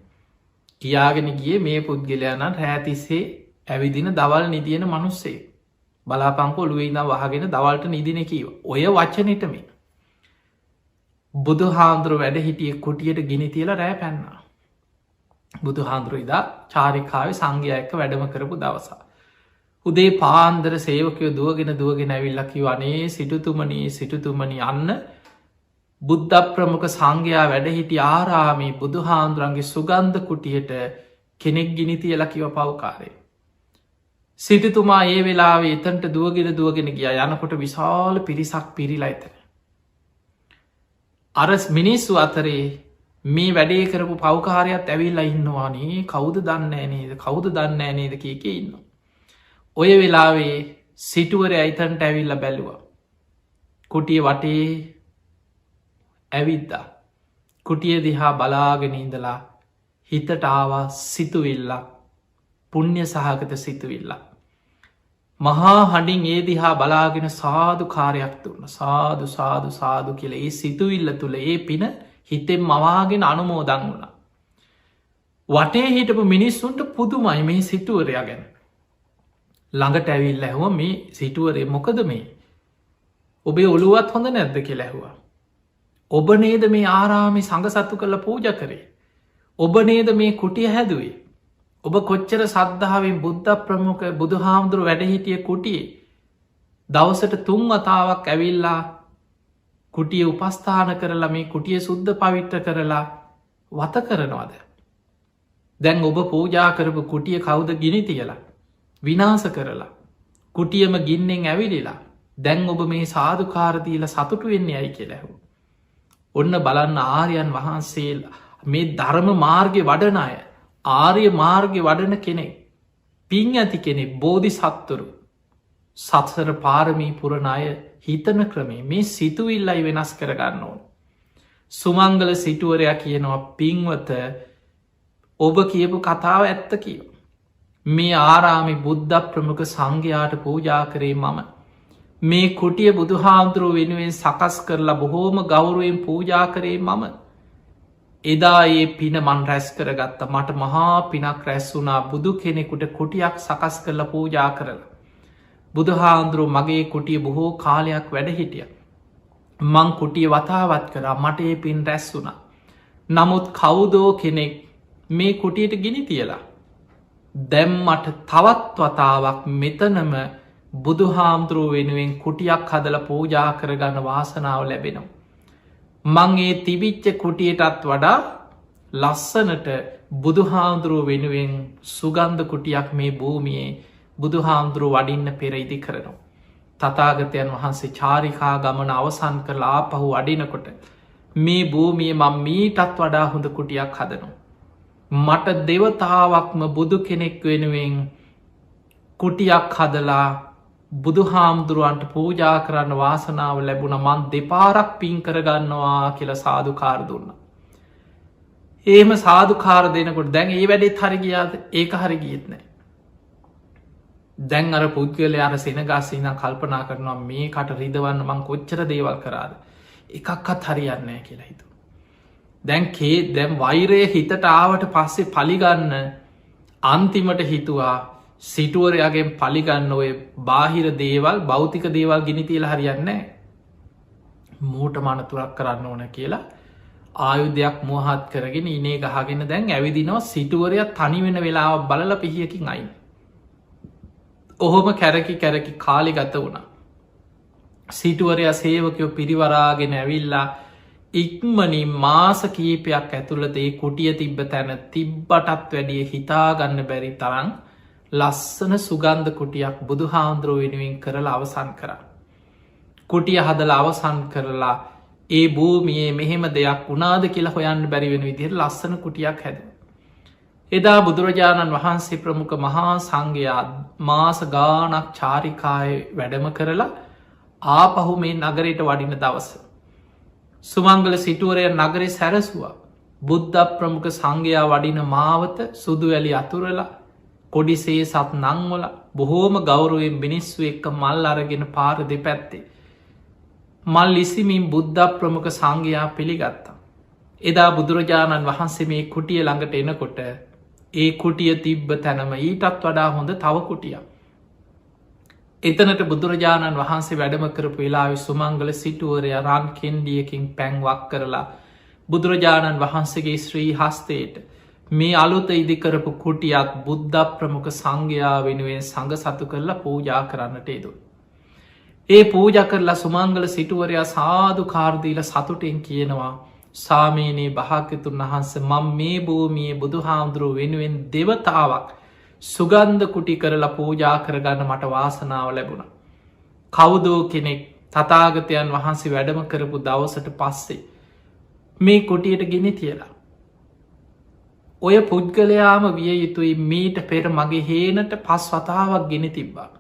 කියාගෙන ගිය මේ පුද්ගලයනන් රෑතිස්සේ ඇවිදින දවල් නිදියන මනුස්සේ බලාපංකෝ ඔළුවෙයිනා වහගෙන දවල්ට නිදින කීව ඔය වචනටම බුදු හාන්දුර වැඩ හිටිය කුටියට ගිනි තියල රෑ පැන්නා. බුදු හාන්දුරු ඉදා චාරිකාව සංඝය එක්ක වැඩම කරපු දවසා. උදේ පාන්දර සේවකයෝ දුවගෙන ඇවිල්ලකි වනේ සිටුතුමනී අන්න බුද්ධ ප්‍රමුඛ සංඝයා වැඩහිටි ආරාමී බුදු හාන්දුරන්ගේ සුගන්ධ කුටියට කෙනෙක් ගිනි තියල කිව පවකාරය. සිටිතුමා ඒ වෙලාවේ එතන්ට දුවගෙන ගිය යනකොට විශාල පිරිසක් පිරිලා එතන. අර මිනිස්සු අතරේ මේ වැඩේ කරපු පවකාරයක් ඇවිල්ලා ඉන්නවානේ කවුද දන්න නේද කියක ඉන්න. ඔය වෙලාවේ සිටුවර ඇයිතන්ට ඇවිල්ල බැලුවා. කුටිය වටේ ඇවිද්දා. කුටිය දිහා බලාගෙන ඉඳලා හිතට ආවා සිතුවිල්ලා පුුණ්්‍ය සහගත සිතුවිල්ලා. මහා හඬින් ඒ දිහා බලාගෙන සාධු කාරයක් තුන්න සාධු කියල ඒ සිතුවිල්ල තුළ ඒ පින හිතෙන් මවාගෙන අනුමෝදන් වුණා. වටේ හිටපු මිනිස්සුන්ට පුදුමයි මේ සිටුවරයා ගැන. ළඟට ඇවිල් ඇහුව මේ සිටුවරේ මොකද මේ ඔබේ ඔළුවත් හොඳ නැද්ද කියලා ඇහුවා. ඔබ නේද මේ ආරාමි සඟසත්තු කළ පූජ කරේ. ඔබ නේද මේ කුටිය හැදුවේ. ඔබ කොච්චර සද්ධාවෙන් බුද්ධ ප්‍රමුඛ බුදු හාමුදුරු වැඩහිටිය කුටියේ දවසට 3 වතාවක් ඇවිල්ලා කුටිය උපස්ථාන කරලා මේ කුටිය සුද්ධ පවිට්ට කරලා වත කරනවාද. දැන් ඔබ පූජා කරපු කුටිය කවුද ගිනි තියලා විනාස කරලා කුටියම ගින්නෙන් ඇවිලිලා දැන් ඔබ මේ සාධකාරදීල සතුටු වෙන්නේ ඇයි කෙලැහු. ඔන්න බලන්න ආර්යන් වහන්සේලා මේ ධර්ම මාර්ගය වඩන අය ආර්ය මාර්ගය වඩන කෙනෙක් පින් ඇති කෙනෙක් බෝධි සත්තුරු සත්සර පාරමී පුරණ අය හිතන ක්‍රමේ මේ සිතුවිල්ලයි වෙනස් කරගන්න ඕන. සුමංගල සිටුවරයා කියනවා පින්වත ඔබ කියපු කතාව ඇත්ත කියව. මේ ආරාමි බුද්ධ ප්‍රමුඛ සංඝයාට පූජා කරේ මම. මේ කුටිය බුදු හාමුදුරුව වෙනුවෙන් සකස් කරලා බොහෝම ගෞරුවෙන් පූජා කරේ මම. එදා ඒ පින මන් රැස් කරගත්ත මට මහා පිනක් රැස් වුනා බුදු කෙනෙකුට කුටියක් සකස් කරලා පූජා කරලා. බුදු හාමුදුරුව මගේ කුටිය බොහෝ කාලයක් වැඩ හිටිය. මං කුටිය වතාවත් කරා මට ඒ පින් රැස් වුනා. නමුත් කවුදෝ කෙනෙක් මේ කුටියට ගිනි තියලා. දැම්මට තවත් වතාවක් මෙතනම බුදු හාමුදුරුව වෙනුවෙන් කුටියක් හදල පූජා කරගන්න වාසනාව ලැබෙනවා. මං ඒ තිබිච්ච කුටියටත් වඩා ලස්සනට බුදු හාමුදුරුව වෙනුවෙන් සුගන්ධ කුටියක් මේ භූමියයේ බුදු හාමුදුරුව වඩින්න පෙර ඉදි කරනවා. තථාගතයන් වහන්සේ චාරිකා ගමන අවසන් කරලා ආපහු වඩිනකොට මේ භූමිය මං මීටත් වඩා හොඳ කුටියක් හදනවා. මට දෙවතාවක්ම බුදු කෙනෙක් වෙනුවෙන් කුටියක් හදලා බුදු හාමුදුරුවන්ට පූජා කරන්න වාසනාව ලැබුණ මන් දෙපාරක් පින් කරගන්නවා කියල සාධකාර දුන්න. ඒම සාධකාර දෙනකොට දැන් ඒ වැඩෙත් හරිගියාද ඒක හරි ගියත් නෑ. දැන් අර පුද්ගලය අර සෙනගස්සීන කල්පනා කරනවා මේ කට රිදවන්න මං කොච්චර දේවල් කරාද එකක්කත් හරියන්නෑ කියලා හිතු. දැම් වෛරය හිතට ආවට පස්සේ පලිගන්න අන්තිමට හිතුවා සිටුවරයාගෙන් පලිගන්න ඔය බාහිර දේවල් භෞතික දේවල් ගිනිතියල හරියන්නේ මූට මනතුරක් කරන්න ඕන කියලා ආයුධයක් මුවහත් කරගෙන ඉනේ ගහගෙන දැන් ඇවිදිනවා සිටුවරයක් තනිවෙන වෙලාව බලල පිහියකින් අයින්. ඔහොම කැරකි කාලි ගත වුණා. සිටුවරයා සේවකයෝ පිරිවරාගෙන ඇවිල්ලා ඉක්මනින් මාස කීපයක් ඇතුළත ඒ කුටිය තිබ්බ තැන තිබ්බටත් වැඩිය හිතාගන්න බැරි තරන් ලස්සන සුගන්ධ කුටියක් බුදු හාමුදුරුව වෙනුවෙන් කරලා අවසන් කරා. කුටිය හදල අවසන් කරලා ඒ භූමියයේ මෙහෙම දෙයක් වුණාද කියලා හොයන්න බැරි වෙන විදිහට ලස්සන කුටියක් හැද. එදා බුදුරජාණන් වහන්සේ ප්‍රමුඛ මහා සංඝයා මාස ගානක් චාරිකාය වැඩම කරලා ආපහු මේ නගරයට වඩින දවස. සුමංගල සිටුවරය නගරේ සැරසුවා. බුද්ධ ප්‍රමුඛ සංඝයා වඩින මාවත සුදු වැලි අතුරලා කොඩිසේ සත් නංවල බොහෝම ගෞරුවෙන් මිනිස්සු එක්ක මල් අරගෙන පාර දෙපැත්තේ. මල් ඉසිමින් බුද්ධ ප්‍රමුඛ සංඝයා පිළිගත්තා. එදා බුදුරජාණන් වහන්සේ මේ කුටිය ළඟට එනකොට ඒ කුටිය තිබ්බ තැනම ඊටත් වඩා හොඳ තව කුටිය. එතනට බුදුරජාණන් වහන්සේ වැඩම කරපු වෙලාවෙ සුමංගල සිටුවරය රන් කෙන්ඩියකින් පැන්වක් කරලා බුදුරජාණන් වහන්සේගේ ශ්‍රී හස්තයට මේ අලුත ඉදිකරපු කුටියක් බුද්ධ ප්‍රමුඛ සංඝයා වෙනුවෙන් සඟ සතු කරලා පූජා කරන්නට යුතු. ඒ පූජ කරලා සුමංගල සිටුවරයා සාදු කාර්දීල සතුටෙන් කියනවා සාමීනයේ භාග්‍යතුන් වහන්ස මං මේ භූමියේ බුදු හාමුදුරුව වෙනුවෙන් දෙවතාවක් සුගන්ධ කුටි කරලා පූජා කරගන්න මට වාසනාව ලැබුණ. කවුදෝ කෙනෙක් තතාගතයන් වහන්සේ වැඩම කරපු දවසට පස්සේ මේ කුටියට ගෙන තියලා. ඔය පුද්ගලයාම විය යුතුයි මීට පෙර මගේ හේනට පස් වතාවක් ගෙන තිබ්බා.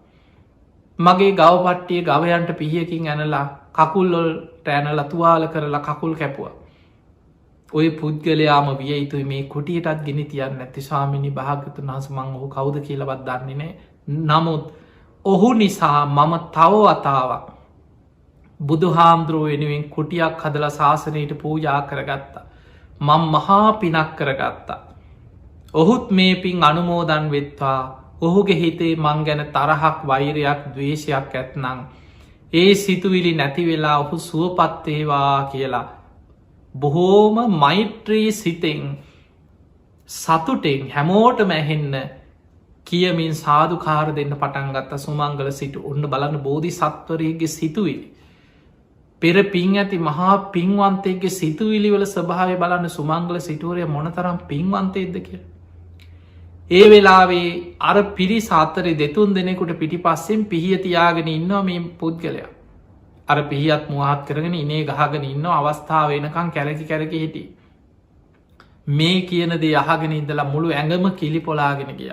මගේ ගවපට්ටිය ගවයන්ට පිහියකින් ඇනලා කකුල්ලොල්ට ඇනල තුවාල කරලා කකුල් කැපුවා. ඔය පුද්ගලයාම විය යුතුයි මේ කුටියටත් ගෙන තියන්න ඇති ස්වාමිනි භාගතුන් වහන්ස මං ඔහු කවුද කියලවත් දන්නේ නෑ. නමුත් ඔහු නිසා මම තව වතාවක් බුදු හාමුදුරුව වෙනුවෙන් කුටියක් හදලා ශාසනයට පූජා කරගත්තා. මං මහා පිනක් කරගත්තා. ඔහුත් මේ පින් අනුමෝදන් වෙත්වා ඔහුගේ හිතේ මං ගැන තරහක් වෛරයක් දවේශයක් ඇත්නං. ඒ සිතුවිලි නැති වෙලා ඔහු සුවපත්තේවා කියලා. බොහෝම මෛත්‍රී සිතෙන් සතුටෙන් හැමෝට මැහෙන්න කියමින් සාධකාර දෙන්න පටන්ගත්ත සුමංගල සිටු ඔන්න බලන්න බෝධි සත්වරයගේ සිතුවිලි. පෙර පින් ඇති මහා පින්වන්තයගේ සිතුවිලිවල ස්භාව බලන්න සුමංගල සිටුවරය මොනතරම් පින්වන්තයද කිය. ඒ වෙලාවේ අර පිරි සාතරය දෙතුන් දෙනෙකුට පිටි පස්සෙන් පිහියතියාගෙන ඉන්නවා මේ පුද්ගලයා. අර පිහියත් මුවහත් කරගෙන ඉනේ ගහගෙන ඉන්න අවස්ථාව වෙනකං කැරකි කැරකි හිටි. මේ කියන දේ අහගෙන ඉදලා මුළු ඇඟම කිලි පොලාගෙන ගිය.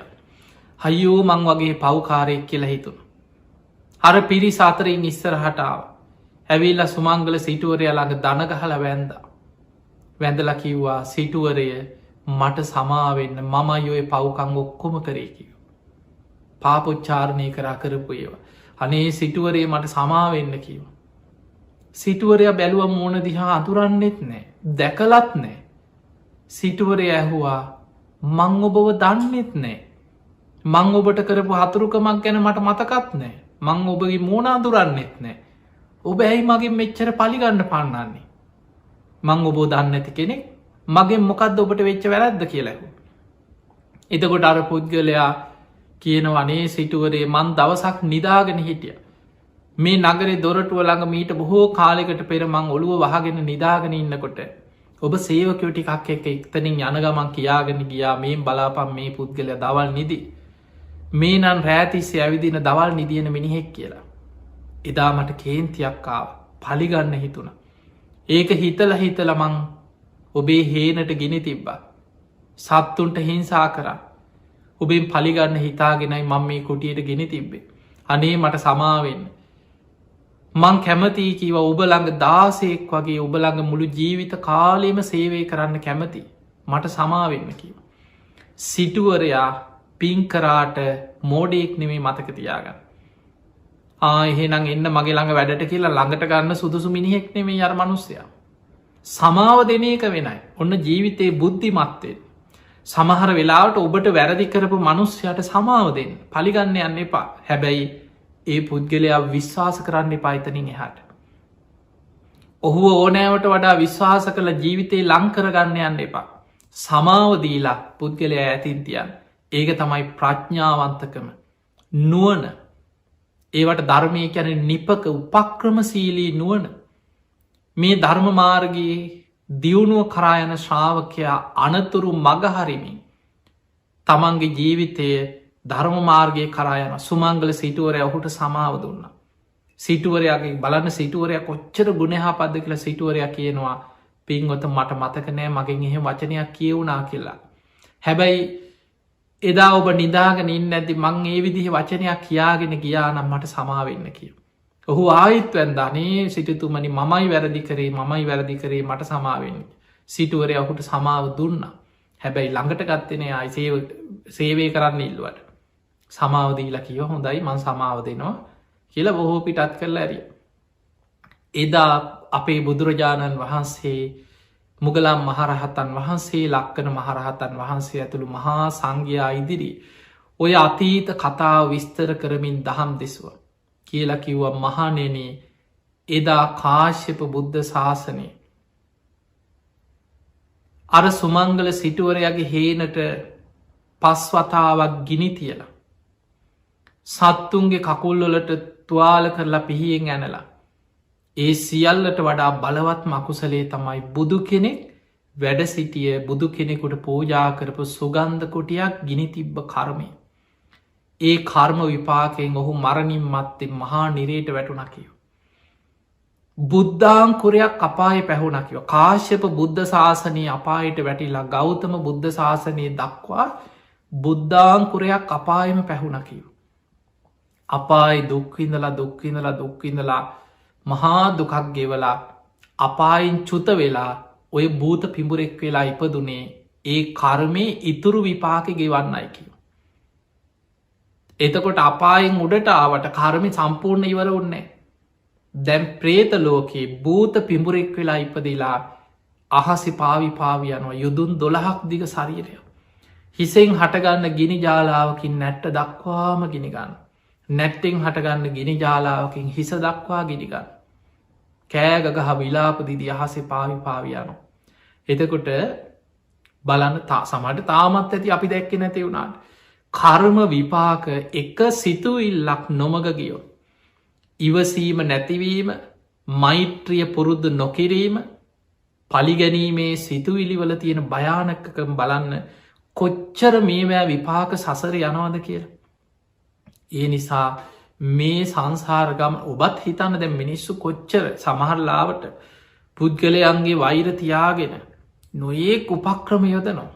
හයෝ මං වගේ පව්කාරයෙක් කියලා හිතුන. අර පිරි සාතරයෙන් ඉස්සරහටාව. ඇවිල්ල සුමංගල සිටුවරය ළඟ දනගහල වැන්ද. වැඳල කිව්වා සිටුවරය මට සමාවෙන්න මම යොය පව්කං ඔක්කොම කරේකිව. පාපොච්චාරණය කරා කරපු ඒවා. අනේ සිටුවරේ මට සමාවෙන්න කිව. සිටුවරය බැලුව මෝන දිහා අතුරන්නෙත් නෑ දැකලත් නෑ. සිටුවරය ඇහුවා මං ඔබව දන්නෙත් නෑ. මං ඔබට කරපු හතුරුකමක් ගැන මට මතකත් නෑ. මං ඔබගේ මෝන අදුරන්නෙත් නෑ. ඔබ ඇයි මගේ මෙච්චර පලිගන්න පන්නන්නේ. මං ඔබෝ දන්න ඇති කෙනෙක් මගේ මොකක්ද ඔබට වෙච්ච වැරැද්ද කියලැහු. එතකොට අර පුද්ගලයා කියන වනේ සිටුවරේ මන් දවසක් නිදාගෙන හිටිය. මේ නගරේ දොරටුව ළඟ මීට බොහෝ කාලෙකට පෙර මං ඔළුව වහගෙන නිදාගෙන ඉන්නකොට ඔබ සේවකයෝ ටිකක් එක එක්තනින් යනගමන් කියාගෙන ගියා මේ බලාපම් මේ පුද්ගලය දවල් නිදි. මේ නන් රෑතිස්සේ ඇවිදින දවල් නිදියන මිනිහෙක් කියලා. එදා මට කේන්තියක්කාව පලිගන්න හිතුන. ඒක හිතල හිතලමං ඔබේ හේනට ගෙන තිබ්බා. සත්තුන්ට හිංසා කරා. ඔබෙන් පලිගන්න හිතාගෙනයි මං මේ කුටියට ගෙන තිබ්බේ. අනේ මට සමාවෙන්න. මං කැමතියි කිව ඔබ ළඟ දාසයෙක් වගේ ඔබ ළඟ මුළු ජීවිත කාලයම සේවය කරන්න කැමති. මට සමාවෙන්න කිව. සිටුවරයා පින්කරාට මෝඩෙක් නෙමේ මතක තියාගන්න. ආහෙනම් එන්න මගේ ළඟ වැඩට කියලා ළඟට ගන්න සුදුසු මිනිහෙක් නෙමේ අර මනුස්සයා. සමාව දෙන එක වෙනයි. ඔන්න ජීවිතයේ බුද්ධිමත්වෙන්. සමහර වෙලාවට ඔබට වැරදි කරපු මනුස්්‍යයට සමාව දෙන්න පලිගන්න යන්න එපා. හැබැයි ඒ පුද්ගලයා විශ්වාස කරන්න එපායිතනින් එහට. ඔහුව ඕනෑවට වඩා විශ්වාස කළ ජීවිතයේ ලංකරගන්න යන්න එපා. සමාවදීලා පුද්ගලයා ඇතින්තියන්. ඒක තමයි ප්‍රඥාවන්තකම නුවන. ඒවට ධර්මය කැන නිපක උපක්‍රමසීලී නුවන. මේ ධර්ම මාර්ගයේ දියුණුව කරායන ශ්‍රාවකයා අනතුරු මගහරිමින් තමන්ගේ ජීවිතය ධර්මමාර්ගය කරායන සුමංගල සිටුවරය ඔහුට සමාව දුන්න. සිටුවරයාගේ බලන්න සිටුවරය කොච්චර ගුණහා පද්ද කියලා සිටුවරයා කියනවා පින්ගොත මට මතක නෑ මගින් එහෙ වචනයක් කියවුණා කියලා. හැබැයි එදා ඔබ නිදාගෙන ඉන්න ඇති මං ඒ විදිහ වචනයක් කියාගෙන ගියා නම් මට සමාවෙන්න කිය. ඔහු ආයිත්වැන් ධනේ සිටතුමනි මමයි වැරදි කරේ මමයි වැරදි කරේ මට සමාවෙන්න. සිටුවරය ඔහුට සමාව දුන්න. හැබැයි ළඟට ගත්තන අයි සේවය කරන්න ඉල්ලුවට. සමාවදීලා කිව හොඳයි මං සමාව දෙනවා කියල බොහෝ පිටත් කරලා ඇරිය. එදා අපේ බුදුරජාණන් වහන්සේ මුගලම් මහරහතන් වහන්සේ ලක්කන මහරහතන් වහන්සේ ඇතුළු මහා සංඝයා ඉදිරි ඔය අතීත කතාව විස්තර කරමින් දහම් දෙසුව කියලා කිව්ව මහනෙන එදා කාශ්‍යප බුද්ධ ශාසනය අර සුමංගල සිටුවරයාගේ හේනට පස්වතාවක් ගිනි තියලා සත්තුන්ගේ කකුල්ලොලට තුවාල කරලා පිහියෙන් ඇනලා ඒ සියල්ලට වඩා බලවත් මකුසලේ තමයි බුදු කෙනෙක් වැඩ සිටිය බුදු කෙනෙකුට පූජා කරපු සුගන්ධ කොටියක් ගිනි තිබ්බ කර්මය. ඒ කර්ම විපාකයෙන් ඔහු මරණින් මත්තේ මහා නිරේට වැටුනකිව. බුද්ධාංකුරයක් අපාය පැහුණකිව කාශ්‍යප බුද්ධ ශාසනය අපායට වැටිලා ගෞතම බුද්ධ ශාසනය දක්වා බුද්ධාංකුරයක් අපායම පැහුණකිව. අපායි දුක්විඳලා දුක්විඳලා දුක්විඳලා මහා දුකක් ගෙවලා අපායින් චුත වෙලා ඔය භූත පිඹුරෙක් වෙලා ඉපදුනේ ඒ කර්මය ඉතුරු විපාක ගෙවන්නයි කිව. එතකොට අපායෙන් උඩට ආවට කර්මි සම්පූර්ණ ඉවර උන්නේ. දැම් ප්‍රේත ලෝකයේ භූත පිඹුරෙක් වෙලා ඉපදිලා අහසි පාවිපාවියනවා යුදුන් 12ක් දිග ශරීරය. හිසෙන් හටගන්න ගිනි ජාලාවකින් නැට්ට දක්වාම ගිනිගන්න. නැට්ටෙන් හටගන්න ගිනි ජාලාවකින් හිස දක්වා ගිනිගන්න. කෑගගහ විලාපදිදි අහසේ පාවිපාවියනු. එතකොට බලන්න සමට තාමත් ඇති අපි දැක්ක නැති වුණාට. කර්ම විපාක එක සිතුවිල්ලක් නොමග ගියෝ. ඉවසීම නැතිවීම මෛත්‍රිය පුරුද්ධ නොකිරීම පලිගැනීමේ සිතුවිලිවල තියෙන භයානකකම් බලන්න කොච්චර මේවෑ විපාක සසර යනවාද කියලා. ඒ නිසා මේ සංසාරගම ඔබත් හිතන්න දැ මිනිස්සු කොච්චර සමහරලාවට පුද්ගලයන්ගේ වෛර තියාගෙන නොඒක් උපක්‍රම යොදනවා.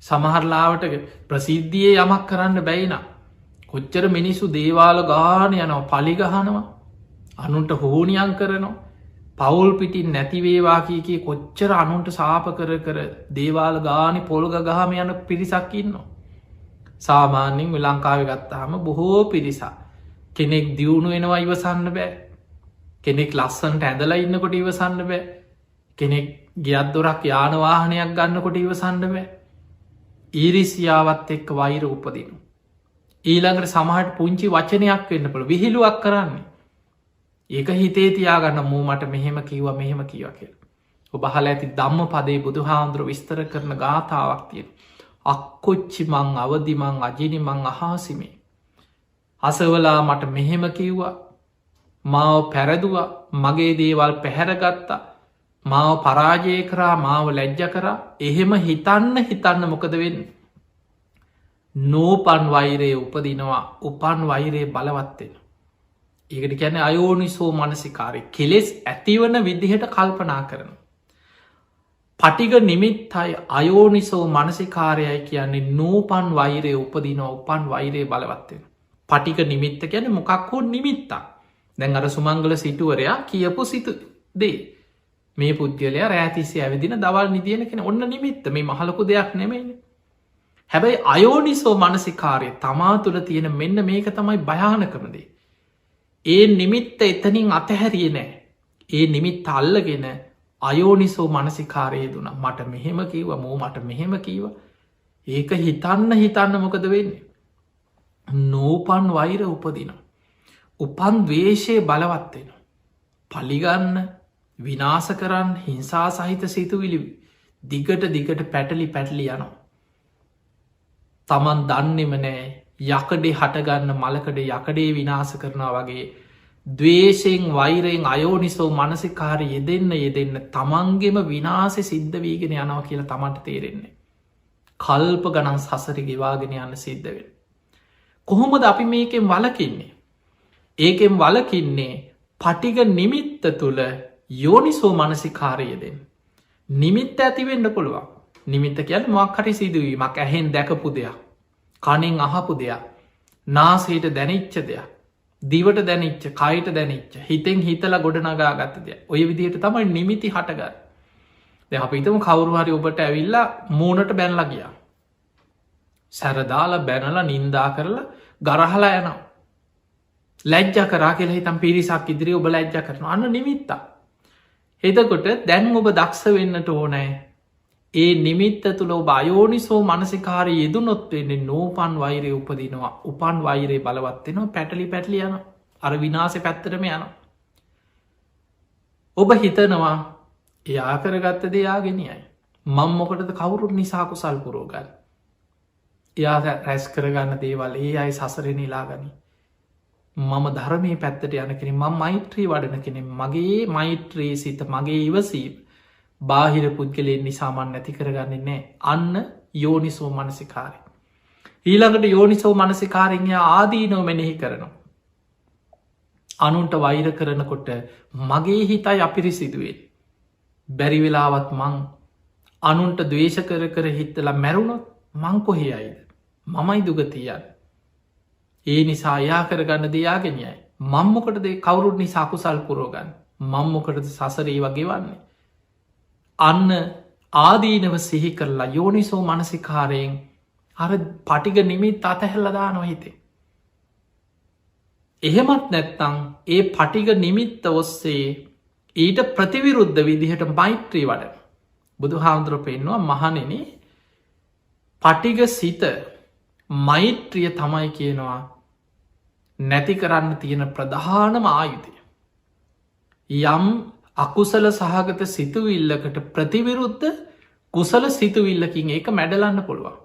සමහරලාවට ප්‍රසිද්ධිය යමක් කරන්න බැයින කොච්චර මිනිස්සු දේවාල ගාන යනවා පලිගහනවා අනුන්ට හෝනියන් කරනවා පවුල් පිටින් නැතිවේවා කියකි කොච්චර අනුන්ට සාප කර දේවාල ගානි පොල්ග ගහම යන පිරිසක් ඉන්නවා. සාමාන්‍යෙන් ලංකාව ගත්තාම බොහෝ පිරිසා කෙනෙක් දියුණු වෙනවා ඉවසන්න බෑ කෙනෙක් ලස්සන්ට ඇඳලා ඉන්නකොට ඉවසන්න බෑ කෙනෙක් ගියත්දොරක් යානවාහනයක් ගන්නකොට ඉවසන්න බෑ ඊරිසියාවත් එක්ක වෛර උපදිනු. ඊළඟට සමහට පුංචි වචනයක් වෙන්න පළ විහිළුවක් කරන්නේ ඒක හිතේ තියාගන්න මූ මට මෙහෙම කිව මෙහෙම කියව කියල. ඔබහල ඇති දම්ම පදේ බුදු හාමුදුරුව විස්තර කරන ගාථාවක් තියෙන. අක්කොච්චි මං අවදිමං අජිනිමං අහාසිමේ. අසවලා මට මෙහෙම කිව්වා මාව පැරදුව මගේ දේවල් පැහැරගත්තා මාව පරාජය කරා මාව ලැජ්ජ කරා එහෙම හිතන්න මොකද වෙන්න. නෝපන් වෛරය උපදිනවා උපන් වෛරය බලවත්වෙන. ඒකට ගැන අයෝනිසෝ මනසිකාරය කෙලෙස් ඇතිවන විදිහට කල්පනා කරන. පටිග නිමිත්තයි අයෝනිසෝ මනසිකාරයයි කියන්නේ නූපන් වෛරය උපදිනවා උපන් වෛරය බලවත්වෙන. පටික නිමිත්ත ගැන මොකක් හෝ නිමිත්තා දැන් අර සුමංගල සිටුවරයා කියපු සිතු දේ මේ පුද්ගලයා රෑතිසේ ඇවිදින දවල් නිදියන කෙන ඔන්න නිමිත්ත මේ මහලකු දෙයක් නෙමෙයි. හැබැයි අයෝනිසෝ මනසිකාරය තමා තුළ තියෙන මෙන්න මේක තමයි භයානකමදේ. ඒ නිමිත්ත එතනින් අතහැරිය නෑ ඒ නිමිත් අල්ලගෙන අයෝනිසෝ මනසිකාරය දුන මට මෙහෙම කීව මෝ මට මෙහෙම කීව ඒක හිතන්න මොකද වෙන්නේ. නෝපන් වෛර උපදින. උපන් දවේශය බලවත්වෙන. පලිගන්න විනාස කරන්න හිංසා සහිත සිතුවිලි දිගට පැටලි යනවා. තමන් දන්නෙම නෑ යකඩේ හටගන්න මලකඩ යකඩේ විනාස කරනවා වගේ දවේශයෙන් වෛරයෙන් අයෝනිසෝ මනසිකාරය යෙදෙන්න තමන්ගෙම විනාසෙ සිද්ධ වීගෙන යනවා කියලා තමන්ට තේරෙන්නේ. කල්ප ගණන් සසරි ගෙවාගෙන යන්න සිද්ධවෙන්. කොහොමද අපි මේකෙන් වලකින්නේ. ඒකෙන් වලකින්නේ පටිග නිමිත්ත තුළ යෝනිසෝ මනසිකාරයදෙන්. නිමිත්ත ඇතිවෙන්න පුළුවන් නිමිත්ත කියන්න මොක්හරි සිදුවීමක් ඇහෙන් දැකපු දෙයක් කණෙන් අහපු දෙයක්, නාසයට දැනිච්ච දෙයක්, දිවට දැනිච්ච, කයට දැනිච්ච, හිතෙන් හිතලා ගොඩනගා ගත්ත දෙයක්. ඔය විදිහට තමයි නිමිති හටගන්න. දැන් අපි හිතමු කවුරු හරි ඔබට ඇවිල්ලා මූණට බැනලා ගියා. සැරදාලා බැනලා නින්දා කරලා ගරහලා යනවා. ලැජ්ජ කරා කියලා හිතන් පිරිසක් ඉදිරියේ ඔබ ලැජ්ජ කරනවා. අන්න නිමිත්තක්. එතකොට දැන් ඔබ දක්ෂ වෙන්නට ඕනෑ. ඒ නිමිත්ත තුළ ඔබ අයෝනිසෝ මනසිකාරය යෙදුනොත් වෙන්නේ නෝපන් වෛරය උපදිනවා. උපන් වෛරය බලවත්වෙනවා. පැටලි පැටලි යන අර විනාසෙ පැත්තරම යන. ඔබ හිතනවා එයා කරගත්ත දෙයාගෙනයයි. මං මොකටද කවුරුත් නිසා කුසල් පුරෝගන්න. එයා රැස් කරගන්න දේවල් ඒ අයි සසර නිලාගනි. මම ධර්මය පැත්තට යන කෙනෙ ම මෛත්‍රී වඩන කෙනෙ මගේ මෛත්‍රී සිත මගේ ඉවසීම බාහිර පුද්ගලයෙන් නිසාමන් නැති කරගන්නේ නෑ. අන්න යෝනිසෝ මනසිකාරය. ඊළඟට යෝනිසෝ මනසිකාරෙන්ය ආදීනෝ මෙනෙහි කරනවා. අනුන්ට වෛර කරනකොට මගේ හිතයි අපිරිසිදුවේ. බැරිවෙලාවත් මං අනුන්ට දවේශ කර හිත්තලා මැරුණොත් මං කොහේ අයිද. මමයි දුගතියන්. ඒ නිසා යා කරගන්න දෙයාගෙනයයි. මංමොකටද කවුරුත් නිසා කුසල් පුරෝගන්න. මංමොකටද සසරේ වගේ වන්නේ. අන්න ආදීනව සිහි කරලා යෝනිසෝ මනසිකාරයෙන් අර පටිග නිමිත් අතහැල්ලදා නොහිතේ. එහෙමත් නැත්තං ඒ පටිග නිමිත්ත ඔස්සේ ඊට ප්‍රතිවිරුද්ධ විදිහට මෛත්‍රී වඩ. බුදු හාමුදුර පෙන්වා මහනෙන පටිග සිත මෛත්‍රිය තමයි කියනවා නැති කරන්න තියෙන ප්‍රධානම ආයුතය. යම් අකුසල සහගත සිතුවිල්ලකට ප්‍රතිවිරුද්ධ කුසල සිතුවිල්ලකින් ඒක මැඩලන්න පුළුවන්.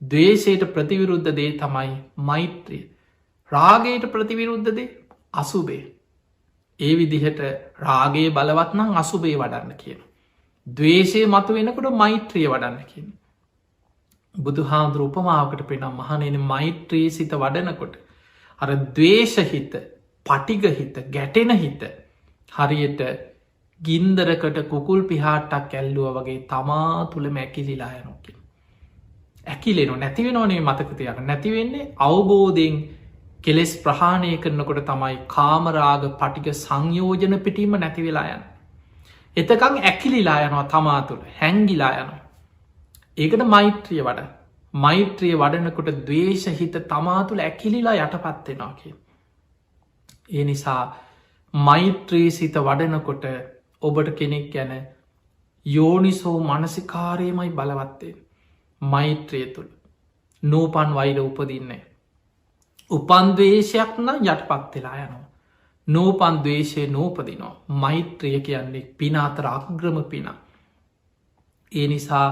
දවේශයට ප්‍රතිවිරුද්ධ දේ තමයි මෛත්‍රිය. රාගයට ප්‍රතිවිරුද්ධ දේ අසුබේ. ඒ විදිහට රාගේ බලවත්නම් අසුබේ වඩන්න කියන. දවේශය මතු වෙනකොට මෛත්‍රිය වඩන්න කියන. බුදු හාමුදුර උපමාවකට පෙනම් මහනෙන මෛත්‍රී සිත වඩනකොට. අර දවේශහිත පටිගහිත ගැටෙන හිත හරියට ගින්දරකට කුකුල් පිහාටක් ඇල්ලුව වගේ තමා තුළ මැකිලිලා යනොක. ඇකිලෙන නැතිවෙනවනේ මතකතයක් නැතිවෙන්නේ අවබෝධයෙන් කෙලෙස් ප්‍රහාණය කරනකොට තමයි කාමරාග පටික සංයෝජන පිටීම නැතිවෙලා යන. එතකං ඇකිලිලා යනවා තමා තුළ හැංගිලා යනවා. ඒකට මෛත්‍රිය වඩ මෛත්‍රිය වඩනකොට දවේශහිත තමා තුළ ඇකිලිලා යටපත්වෙනවා කිය. ඒ නිසා මෛත්‍රී සිත වඩනකොට ඔබට කෙනෙක් ගැන යෝනිසෝ මනසිකාරයමයි බලවත්තේ. මෛත්‍රය තුළ නූපන් වෛර උපදින්නේ. උපන්දවේශයක් නම් යටපත්වෙලා යනවා. නූපන් දවේශය නූපදිනවා. මෛත්‍රිය කියන්නේ පින අතර අග්‍රම පින. ඒ නිසා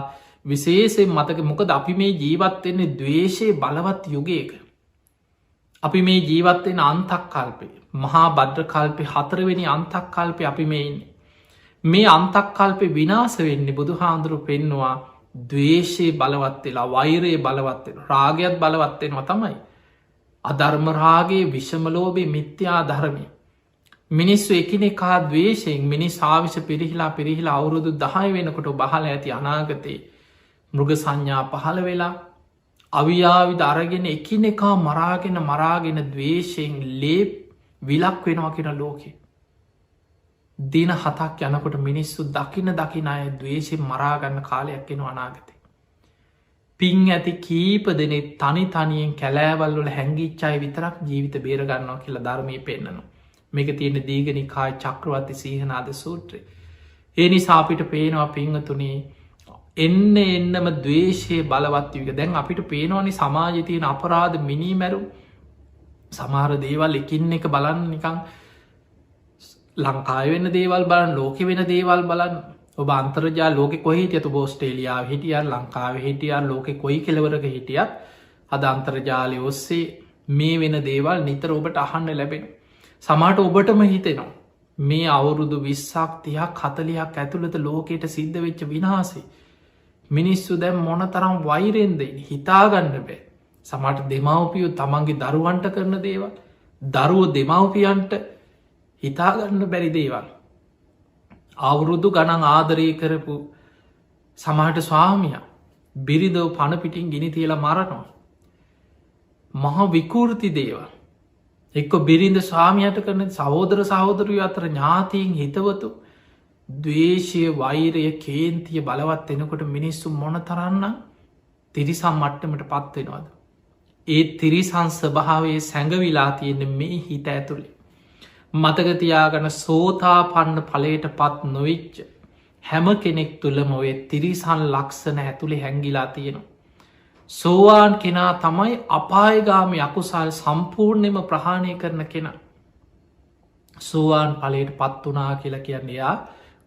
විශේෂෙන් මතක මොකද අපි මේ ජීවත්වෙන්නේ දවේශය බලවත් යුගයක. අපි මේ ජීවත්වෙන අන්තක් කල්පය මහා බද්‍ර කල්පය 4 වෙනි අන්තක් කල්පය අපි මේ ඉන්නේ. මේ අන්තක් කල්පය විනාස වෙන්නේ බුදු හාමුදුරු පෙන්නවා දවේශය බලවත්වෙලා වෛරයේ බලවත්වෙන රාගයක් බලවත්වෙනවා තමයි. අධර්මරාගේ විෂමලෝබේ මිත්‍යා ධර්මය. මිනිස්සු එකනෙකා දවේශයෙන් මිනිස් ආවිශ පිරිහිලා අවුරුදු 10 වෙනකොට බහල ඇති අනාගතයේ මෘග සංඥා පහළ වෙලා අවියාවිද අරගෙන එකිනෙකා මරාගෙන දවේශයෙන් ලේ විලක් වෙනවා කියෙන ලෝකෙ. දින 7ක් යනකොට මිනිස්සු දකින අය දවේශෙන් මරාගන්න කාලයක් එෙන අනාගතය. පින් ඇති කීප දෙනෙ තනි තනියෙන් කැලෑවල්වල හැංගිච්චායි විතරක් ජීවිත බේරගන්නවා කියලා ධර්මය පෙන්න්නනවා. මේක තියෙන දීගනිකාය චක්‍රවර්ති සීහනාද සූත්‍රය. ඒ නිසා අපිට පේනවා පිංහතුනේ එන්නම දවේශය බලවත්වක දැන් අපිට පේනවානි සමාජතියන අපරාධ මිනිමැරු සමහර දේවල් එකින් එක බලන්න නිකං ලංකාය වෙන්න දේවල් බලන් ලෝක වෙන දේවල් බලන්න ඔබ අන්තර්ජා ලෝක කොහිට ඇතු බෝස්ටේලියාව හිටිය ලංකාව හිටිය ලෝක කොයි කෙලවරක හිටියත් අද අන්තර්ජාලය ඔස්සේ මේ වෙන දේවල් නිතර ඔබට අහන්න ලැබෙන. සමාට ඔබටම හිතෙනවා මේ අවුරුදු 20ක් 40ක් ඇතුළත ලෝකයට සිද්ධ වෙච්ච විනාසේ. මිනිස්සු දැම් මොන තරම් වෛරෙන්ද හිතාගන්න බෑ. සමට දෙමවපියෝ තමන්ගේ දරුවන්ට කරන දේවල් දරුව දෙමවපියන්ට හිතාගන්න බැරි දේවල්. අවුරුදු ගණන් ආදරය කරපු සමහට ස්වාමිය බිරිදව පණපිටින් ගිනි තියලා මරනවා. මහ විකෘති දේවල් එක්ක බිරිඳ ස්වාමියයට කරන සහෝදර සහෝදරය අතර ඥාතීන් හිතවතු දවේශය වෛරය කේන්තිය බලවත් එනකොට මිනිස්සු මොන තරන්න තිරිසම් මට්ටමට පත්වෙනවාද. ඒ තිරිසන් ස්භාවේ සැඟවිලා තියෙන මේ හිත ඇතුළේ. මතකතියාගන සෝතා පන්න පලයට පත් නොවිච්ච හැම කෙනෙක් තුළම ඔය තිරිසන් ලක්ෂණ ඇතුළි හැංගිලා තියෙනවා. සෝවාන් කෙනා තමයි අපායගාමි අකුසල් සම්පූර්ණයම ප්‍රහාණය කරන කෙනා. සෝවාන් පලයට පත් වනා කියලා කියන්න එයා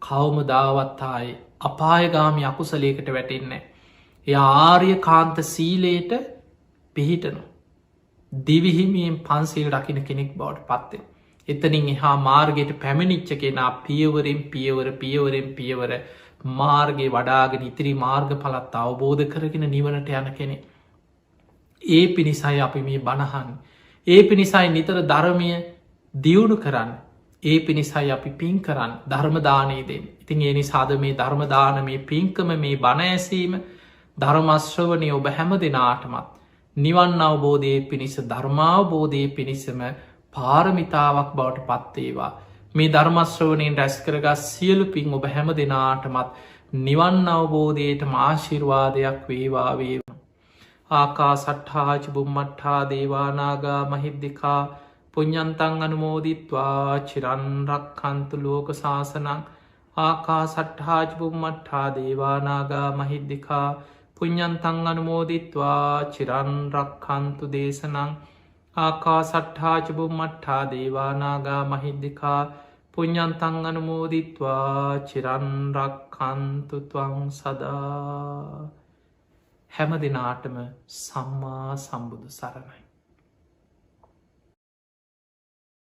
කවම දාවත්තායි අපායගාමි අකුසලේකට වැටෙන්නේ. එය ආර්ය කාන්ත සීලයට පිහිටනු. දිවිහිමියෙන් පන්සිල් රකින කෙනෙක් බවට පත්තෙන්. එතනින් එහා මාර්ගයට පැමිණිච්ච කෙනා පියවරෙන් පියවර මාර්ගයේ වඩාගෙන ඉතිරි මාර්ග පලත් අවබෝධ කරගෙන නිවනට යන කෙනෙ. ඒ පිණිසයි අපි මේ බණහන්. ඒ පිණිසයි නිතර ධර්මය දියුණු කරන්න. ඒ පිණිසයි අපි පින් කරන්න ධර්මදානයේදෙන්. ඉතින් ඒ නිසාද මේ ධර්මදාන මේ පින්කම මේ බණ ඇසීම ධර්මශ්‍රවනය ඔබ හැම දෙනාටමත්. නිවන් අවබෝධය පිණිස ධර්මාවබෝධය පිණිසම පාරමිතාවක් බවට පත්තේවා. මේ ධර්මශ්‍රවනයෙන් රැස් කරගස් සියලු පින් ඔබ හැම දෙනාටමත් නිවන් අවබෝධයට ආශිර්වාදයක් වේවා වේවා. ආකා සට්හාච බුම්මට්හා දේවානාගා මහිද්දිකා පුඤ්ඤන්තං අනුමෝදිත්වා චිරන්රක්ඛන්තු ලෝක සාසනං. ආකා සට්හාච බුම්මට්හා දේවානාගා මහිද්දිකා පුඤ්ඤන්තං අනුමෝදිත්වා චිරන්රක්ඛන්තු දේශනං. ආකා සට්හාච බුම්මට්හා දේවානාගා මහිද්දිකා පුඤ්ඤන්තං අනුමෝදිත්වා චිරන්රක්ඛන්තු ත්වං සදා. හැම දෙනාටම සම්මා සම්බුදු සරණයි.